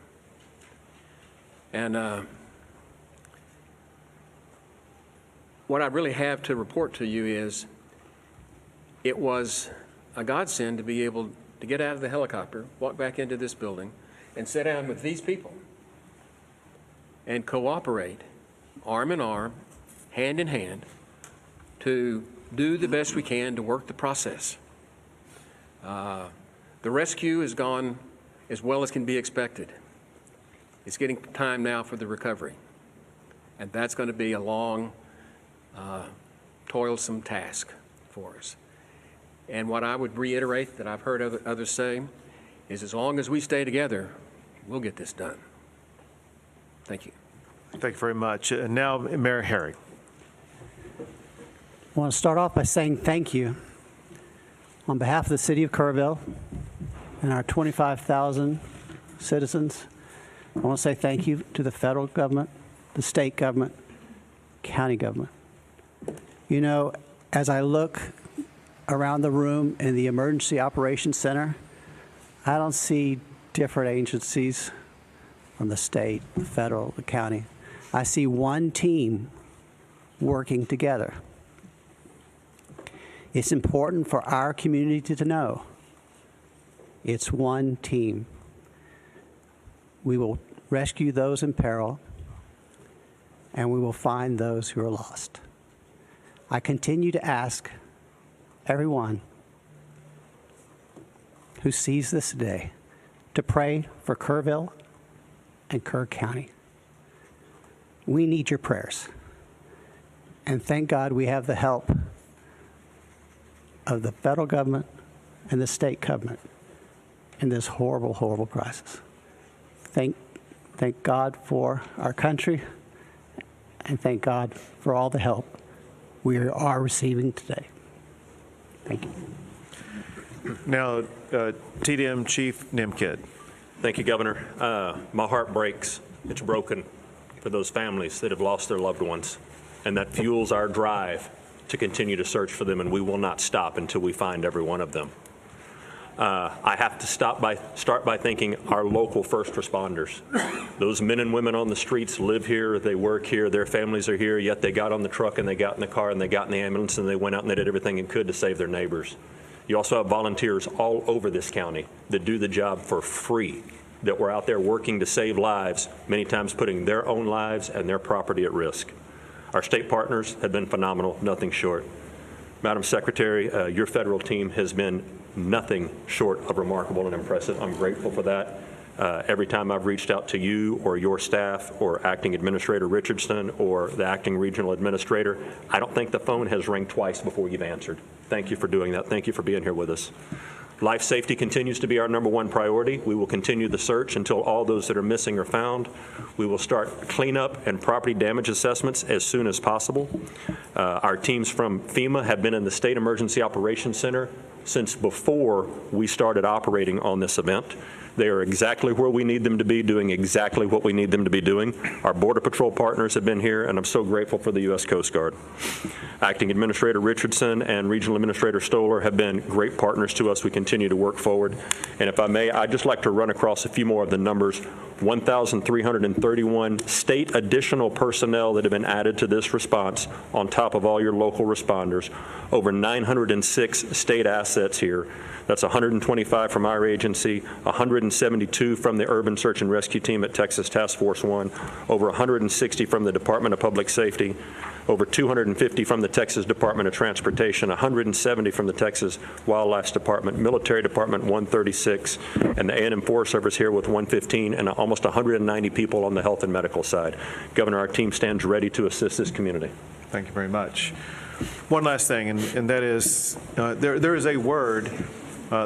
And what I really have to report to you is it was a godsend to be able to get out of the helicopter, walk back into this building, and sit down with these people and cooperate, arm in arm, hand in hand, to do the best we can to work the process. The rescue has gone as well as can be expected. It's getting time now for the recovery. And that's going to be a long, toilsome task for us. And what I would reiterate that I've heard others say is as long as we stay together, we'll get this done. Thank you. Thank you very much. And now, Mayor Harry. I want to start off by saying thank you on behalf of the city of Kerrville and our 25,000 citizens. I want to say thank you to the federal government, the state government, county government. You know, as I look around the room in the Emergency Operations Center, I don't see different agencies from the state, the federal, the county. I see one team working together. It's important for our community to know it's one team. We will rescue those in peril, and we will find those who are lost. I continue to ask everyone who sees this today to pray for Kerrville and Kerr County. We need your prayers. And thank God we have the help of the federal government and the state government in this horrible, horrible crisis. Thank God for our country, and thank God for all the help we are receiving today. Thank you. Now, TDM Chief Nimkid. Thank you, Governor. My heart breaks. It's broken for those families that have lost their loved ones, and that fuels our drive to continue to search for them, and we will not stop until we find every one of them. I have to start by thanking our local first responders. Those men and women on the streets live here, they work here, their families are here, yet they got on the truck and they got in the car and they got in the ambulance and they went out and they did everything they could to save their neighbors. You also have volunteers all over this county that do the job for free, that were out there working to save lives, many times putting their own lives and their property at risk. Our state partners have been phenomenal, nothing short. Madam Secretary, your federal team has been nothing short of remarkable and impressive. I'm grateful for that. Every time I've reached out to you or your staff or Acting Administrator Richardson or the Acting Regional Administrator, I don't think the phone has rang twice before you've answered. Thank you for doing that. Thank you for being here with us. Life safety continues to be our #1 priority. We will continue the search until all those that are missing are found. We will start cleanup and property damage assessments as soon as possible. Our teams from FEMA have been in the State Emergency Operations Center since before we started operating on this event. They are exactly where we need them to be, doing exactly what we need them to be doing. Our Border Patrol partners have been here, and I'm so grateful for the U.S. Coast Guard. Acting Administrator Richardson and Regional Administrator Stoller have been great partners to us. We continue to work forward. And if I may, I'd just like to run across a few more of the numbers. 1,331 state additional personnel that have been added to this response on top of all your local responders. Over 906 state assets here. That's 125 from our agency, 172 from the Urban Search and Rescue Team at Texas Task Force 1, over 160 from the Department of Public Safety, over 250 from the Texas Department of Transportation, 170 from the Texas Wildlife Department, Military Department 136, and the A&M Forest Service here with 115, and almost 190 people on the health and medical side. Governor, our team stands ready to assist this community. Thank you very much. One last thing, and that is there is a word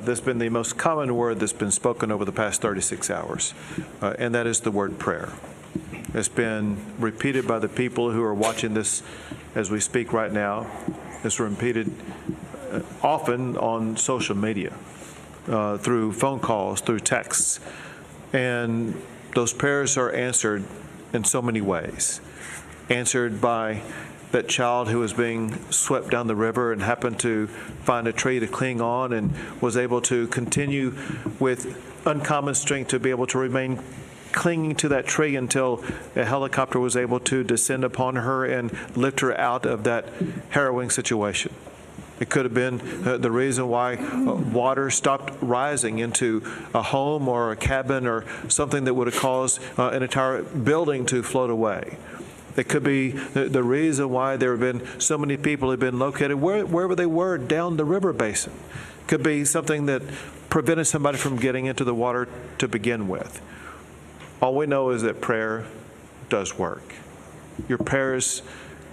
there's been the most common word that's been spoken over the past 36 hours, and that is the word prayer. It's been repeated by the people who are watching this as we speak right now. It's repeated often on social media, through phone calls, through texts. And those prayers are answered in so many ways. Answered by that child who was being swept down the river and happened to find a tree to cling on and was able to continue with uncommon strength to be able to remain clinging to that tree until a helicopter was able to descend upon her and lift her out of that harrowing situation. It could have been the reason why water stopped rising into a home or a cabin or something that would have caused an entire building to float away. It could be the reason why there have been so many people who have been located wherever they were down the river basin. It could be something that prevented somebody from getting into the water to begin with. All we know is that prayer does work. Your prayers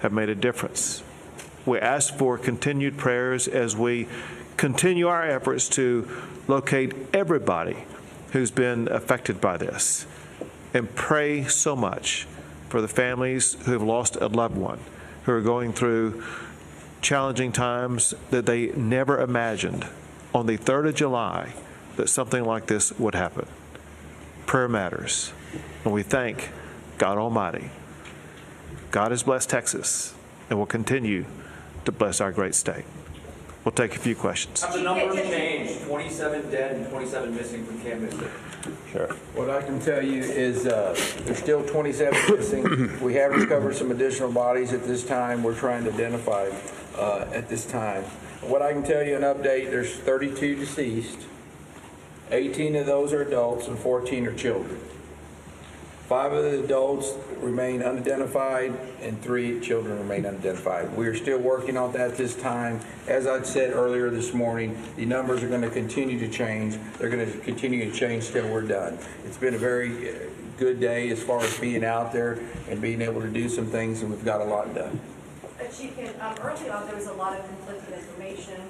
have made a difference. We ask for continued prayers as we continue our efforts to locate everybody who's been affected by this, and pray so much for the families who have lost a loved one, who are going through challenging times that they never imagined on the 3rd of July that something like this would happen. Prayer matters, and we thank God Almighty. God has blessed Texas and will continue to bless our great state. We'll take a few questions. Have the numbers changed? 27 dead and 27 missing from Camp Mystic. Sure. What I can tell you is there's still 27 missing. We have recovered some additional bodies at this time. We're trying to identify at this time. What I can tell you, an update, there's 32 deceased. 18 of those are adults and 14 are children. 5 of the adults remain unidentified and 3 children remain unidentified. We are still working on that this time. As I said earlier this morning, the numbers are going to continue to change. They're going to continue to change till we're done. It's been a very good day as far as being out there and being able to do some things, and we've got a lot done. Chief, early on there was a lot of conflicting information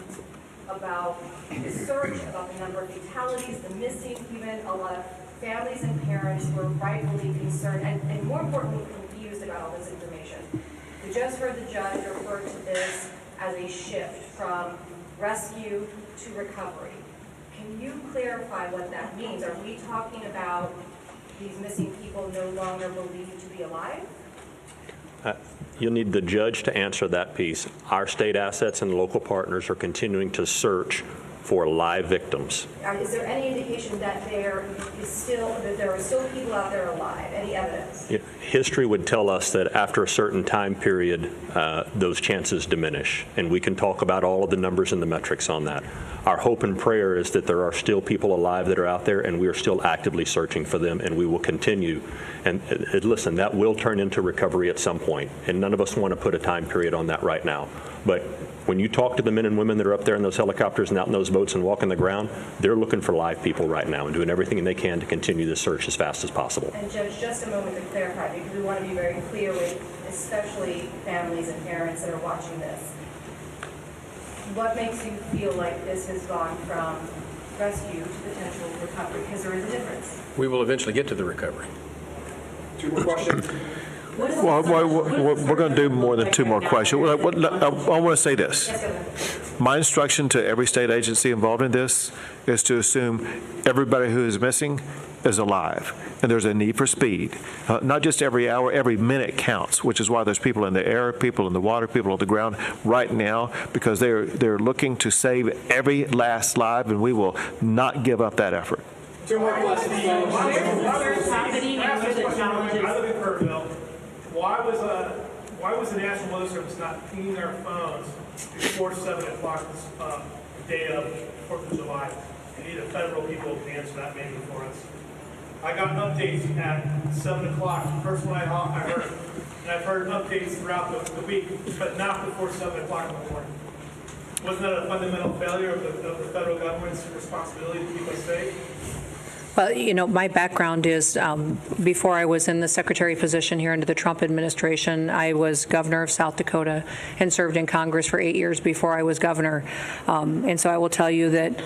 about the search, about the number of fatalities, the missing, even a lot of families and parents were rightfully concerned and more importantly confused about all this information. We just heard the judge refer to this as a shift from rescue to recovery. Can you clarify what that means? Are we talking about these missing people no longer believed to be alive? You'll need the judge to answer that piece. Our state assets and local partners are continuing to search for live victims. Is there any indication that there are still people out there alive? Any evidence? History would tell us that after a certain time period, those chances diminish, and we can talk about all of the numbers and the metrics on that. Our hope and prayer is that there are still people alive that are out there, and we are still actively searching for them, and we will continue. And listen, that will turn into recovery at some point, and none of us want to put a time period on that right now. But when you talk to the men and women that are up there in those helicopters and out in those boats and walking the ground, they're looking for live people right now and doing everything they can to continue the search as fast as possible. And Judge, just a moment to clarify, because we want to be very clear with especially families and parents that are watching this. What makes you feel like this has gone from rescue to potential recovery? Because there is a difference. We will eventually get to the recovery. 2 more questions. Well, we're going to do more than 2 more questions. I want to say this. My instruction to every state agency involved in this is to assume everybody who is missing is alive, and there's a need for speed. Not just every hour, every minute counts, which is why there's people in the air, people in the water, people on the ground right now, because they're looking to save every last life, and we will not give up that effort. 2 more questions. Happening after the challenges. I live in Kerrville. Why was the National Weather Service not pinging their phones before 7 o'clock this day of 4th of July? We need the federal people to answer that maybe for us. I got updates at 7 o'clock, the first one I heard. And I've heard updates throughout the week, but not before 7 o'clock in the morning. Wasn't that a fundamental failure of the federal government's responsibility to keep us safe? Well, you know, my background is before I was in the secretary position here under the Trump administration, I was governor of South Dakota and served in Congress for 8 years before I was governor. And so I will tell you that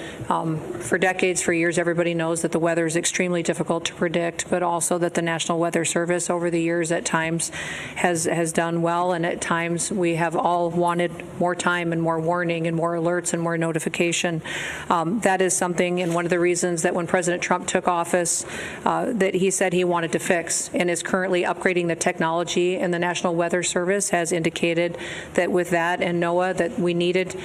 for decades, for years, everybody knows that the weather is extremely difficult to predict, but also that the National Weather Service over the years at times has done well, and at times we have all wanted more time and more warning and more alerts and more notification. That is something, and one of the reasons that when President Trump took office that he said he wanted to fix, and is currently upgrading the technology, and the National Weather Service has indicated that with that and NOAA that we needed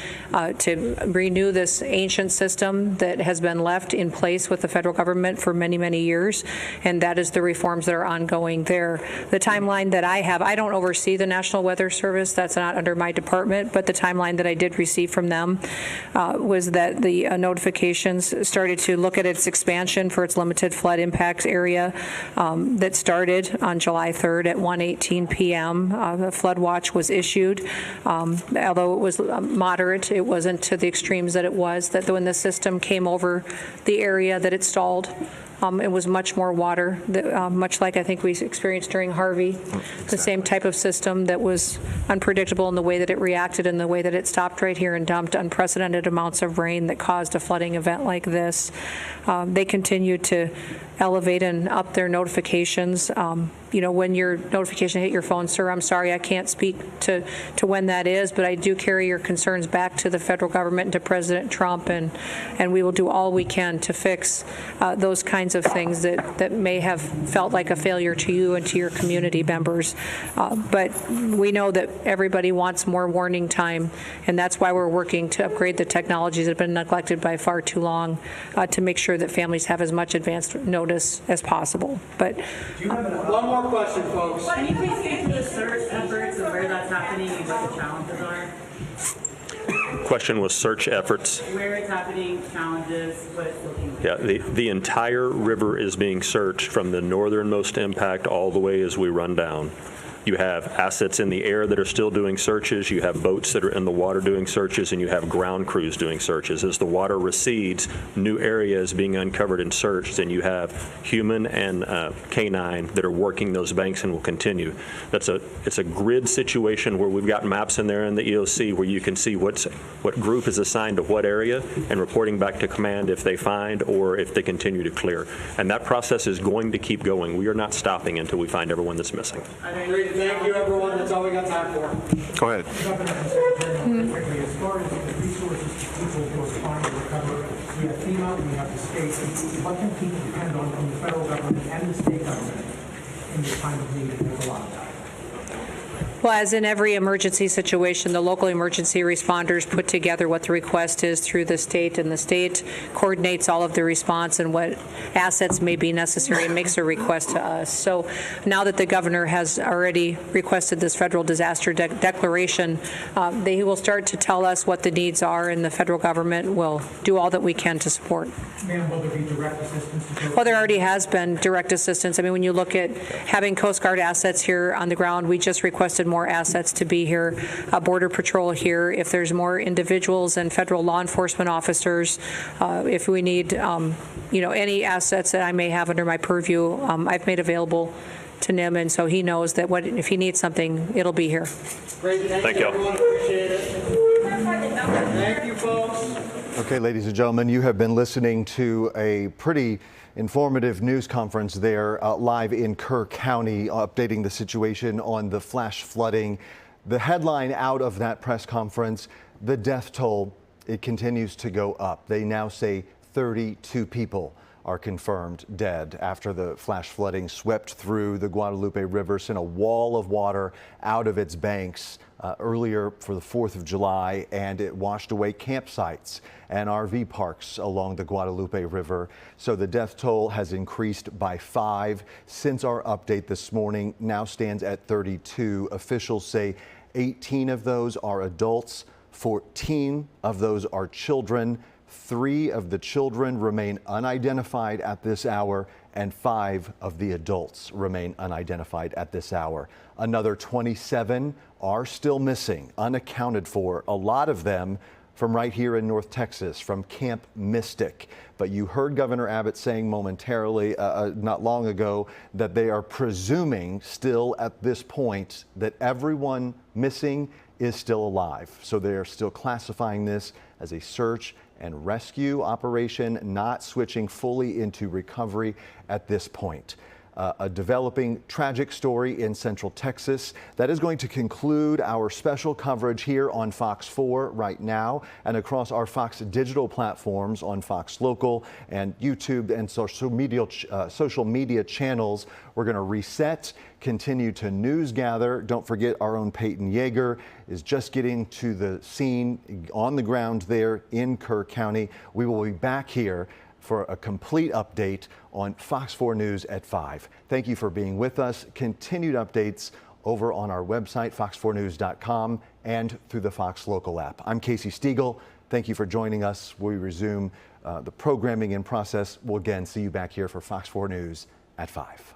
to renew this ancient system that has been left in place with the federal government for many, many years, and that is the reforms that are ongoing there. The timeline that I have, I don't oversee the National Weather Service, that's not under my department, but the timeline that I did receive from them was that the notifications started to look at its expansion for its limited flood impact area that started on July 3rd at 1:18 p.m. The flood watch was issued. Although it was moderate, it wasn't to the extremes that it was, that when the system came over the area that it stalled, it was much more water, much like I think we experienced during Harvey, the same type of system that was unpredictable in the way that it reacted and the way that it stopped right here and dumped unprecedented amounts of rain that caused a flooding event like this. They continue to elevate and up their notifications. You know, when your notification hit your phone, sir, I'm sorry, I can't speak to when that is, but I do carry your concerns back to the federal government and to President Trump, and we will do all we can to fix those kinds of things that may have felt like a failure to you and to your community members. But we know that everybody wants more warning time, and that's why we're working to upgrade the technologies that have been neglected by far too long to make sure that families have as much advanced notice as possible. But One more question, folks. Can you please get into the search efforts and where that's happening and what the challenges are? Question was search efforts. Where it's happening, challenges, what it's looking like. Yeah, the entire river is being searched from the northernmost impact all the way as we run down. You have assets in the air that are still doing searches, you have boats that are in the water doing searches, and you have ground crews doing searches. As the water recedes, new areas being uncovered and searched, and you have human and canine that are working those banks and will continue. It's a grid situation where we've got maps in there in the EOC where you can see what group is assigned to what area and reporting back to command if they find or if they continue to clear. And that process is going to keep going. We are not stopping until we find everyone that's missing. Thank you, everyone. That's all we got time for. Go ahead. As far as the resources people will find to recover, we have FEMA, we have the states. What can people depend on from the federal government and the state government in this time of need? And there's a lot of that. well, as in every emergency situation, the local emergency responders put together what the request is through the state, and the state coordinates all of the response and what assets may be necessary and makes a request to us. So now that the governor has already requested this federal disaster declaration, he will start to tell us what the needs are, and the federal government will do all that we can to support. Ma'am, will there be direct assistance? Well, there already has been direct assistance. I mean, when you look at having Coast Guard assets here on the ground, we just requested more assets to be here, Border Patrol here. If there's more individuals and federal law enforcement officers, if we need, any assets that I may have under my purview, I've made available to NIM, and so he knows that if he needs something, it'll be here. Great, thank you, everyone. Appreciate it. Thank you, folks. Okay, ladies and gentlemen, you have been listening to a pretty informative news conference there live in Kerr County, updating the situation on the flash flooding. The headline out of that press conference, the death toll, it continues to go up. They now say 32 people are confirmed dead after the flash flooding swept through the Guadalupe River, sent a wall of water out of its banks earlier for the 4th of July, and it washed away campsites and RV parks along the Guadalupe River. So the death toll has increased by 5 since our update this morning, now stands at 32. Officials say 18 of those are adults, 14 of those are children. 3 of the children remain unidentified at this hour, and 5 of the adults remain unidentified at this hour. Another 27 are still missing, unaccounted for. A lot of them from right here in North Texas, from Camp Mystic. But you heard Governor Abbott saying momentarily, not long ago, that they are presuming still at this point that everyone missing is still alive. So they are still classifying this as a search and rescue operation, not switching fully into recovery at this point. A developing tragic story in Central Texas that is going to conclude our special coverage here on Fox 4 right now and across our Fox digital platforms on Fox Local and YouTube and social media channels. We're going to reset, continue to news gather. Don't forget our own Peyton Yeager is just getting to the scene on the ground there in Kerr County. We will be back here for a complete update on Fox 4 News at 5. Thank you for being with us. Continued updates over on our website, fox4news.com, and through the Fox Local app. I'm Casey Stiegel. Thank you for joining us. We resume the programming in process. We'll again see you back here for Fox 4 News at 5.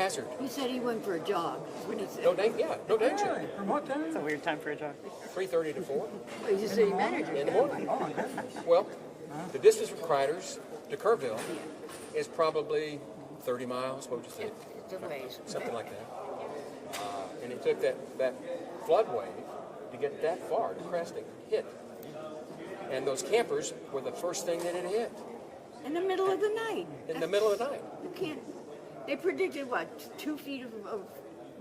hazard. He said he went for a jog. That's what he said. No danger. No danger. From what time? It's a weird time for a jog. 3:30 to 4. He's a city manager. In the morning. Well, the distance from Criders to Kerrville is probably 30 miles. What would you think? It's a ways. Something like that. And it took that flood wave to get that far to Cresting, hit. And those campers were the first thing that it hit. In the middle of the night. In the middle of the night. You can't. They predicted what, 2 feet of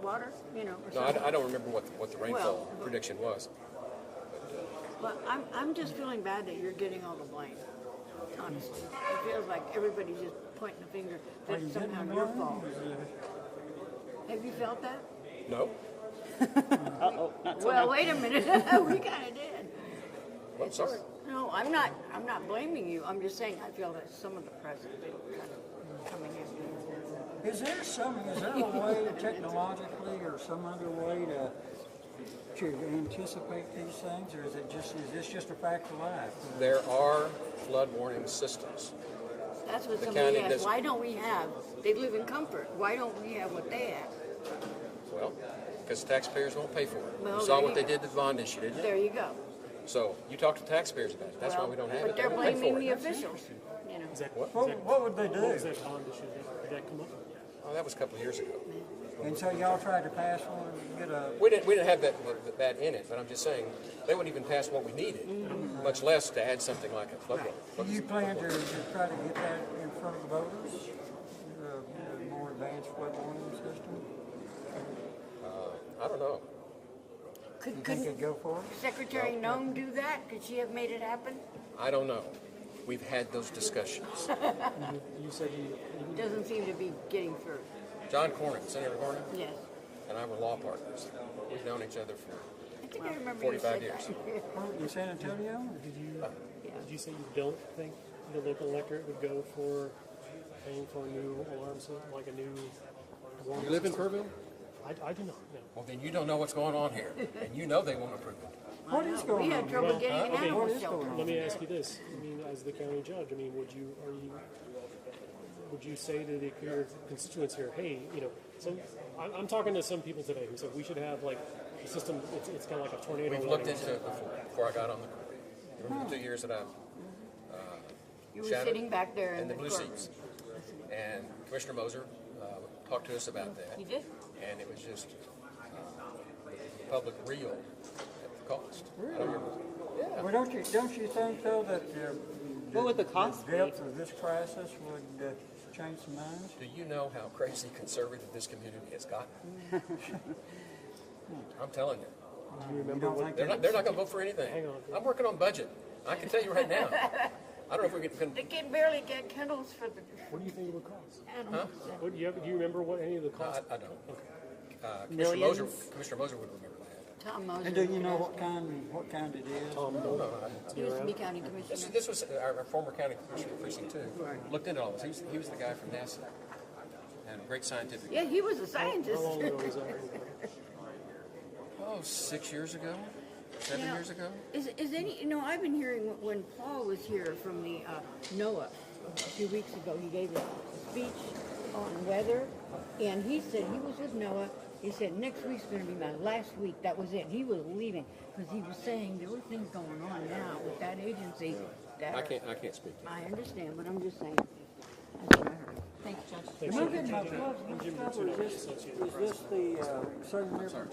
water, you know? Or No, something. I don't remember what the rainfall prediction was. But I'm just feeling bad that you're getting all the blame. Honestly, it feels like everybody's just pointing the finger that it's somehow your fault. Have you felt that? No. Well, wait a minute. We kind of did. Well, I'm sorry. No, I'm not blaming you. I'm just saying I feel that some of the press is kind of coming in. Is there a way technologically or some other way to anticipate these things, or is this just a fact of life? There are flood warning systems. That's what The somebody county asked. does- Why don't we have? They live in comfort. Why don't we have what they have? Well, because taxpayers won't pay for it. Well, You saw there what you they go. did to the bond issue, didn't you? There you go. So you talk to taxpayers about it. That's why we don't have it. But They they're won't pay blaming for the it. officials. You know. What would they do? What was that bond issue? Did that come up? Oh, that was a couple of years ago. And so y'all tried to pass one and get a... We didn't have that in it, but I'm just saying they wouldn't even pass what we needed, much less to add something like a flood wall. Do you plan to try to get that in front of the voters? A more advanced flood warning system? I don't know. You think they'd go for it? Secretary Nome do that? Could she have made it happen? I don't know. We've had those discussions. You said he doesn't seem to be getting through. John Cornyn, Senator Cornyn, Yes. and I were law partners. We've known each other for I think I remember you 45 said years. that. In San Antonio? Did you say you don't think the local electorate would go for paying for a new alarm system, like a new alarm You live in system? Kerrville? I do not, no. Well, then you don't know what's going on here, and you know they won't approve it. What is going on? We had trouble getting an Okay, animal shelter. let me ask you this. I mean, as the county judge, I mean, would you say to your constituents here, hey, you know, I'm talking to some people today who said we should have like a system, it's kind of like a tornado. We've looked into it before I got on the court. Remember the 2 years that I've You were shadowed sitting back there in the blue courtroom. seats. And Commissioner Moser talked to us about that. He did? And it was just the public real at the cost. I don't remember. Yeah. Well, don't you think, though, that What would the cost the depth of this crisis would change some minds? Do you know how crazy conservative this community has gotten? I'm telling you. Do you remember what? They're not going to vote for anything. Hang on. I'm working on budget. I can tell you right now. I don't know if we can. They can barely get kennels for the What do you think it would cost? animals. What, do you remember what any of the No, costs? I don't. Okay. Commissioner Moser would remember that. Tom Moser. And do you know what kind it is? No, He used to be county commissioner. This was our former county commissioner, precinct 2. Looked into all this. He was the guy from NASA. And great scientific. Yeah, he was a scientist. How long ago was that? Oh, 6 years ago? 7 years ago? Is any, you know, I've been hearing when Paul was here from the NOAA a few weeks ago, he gave a speech on weather, and he said he was with NOAA. He said next week's going to be my last week. That was it. He was leaving because he was saying there were things going on now with that agency. That I can't speak to I understand, but I'm just saying. That's what I heard. Thanks, Judge. Am I getting my plugs mixed up, or is this the Southern River?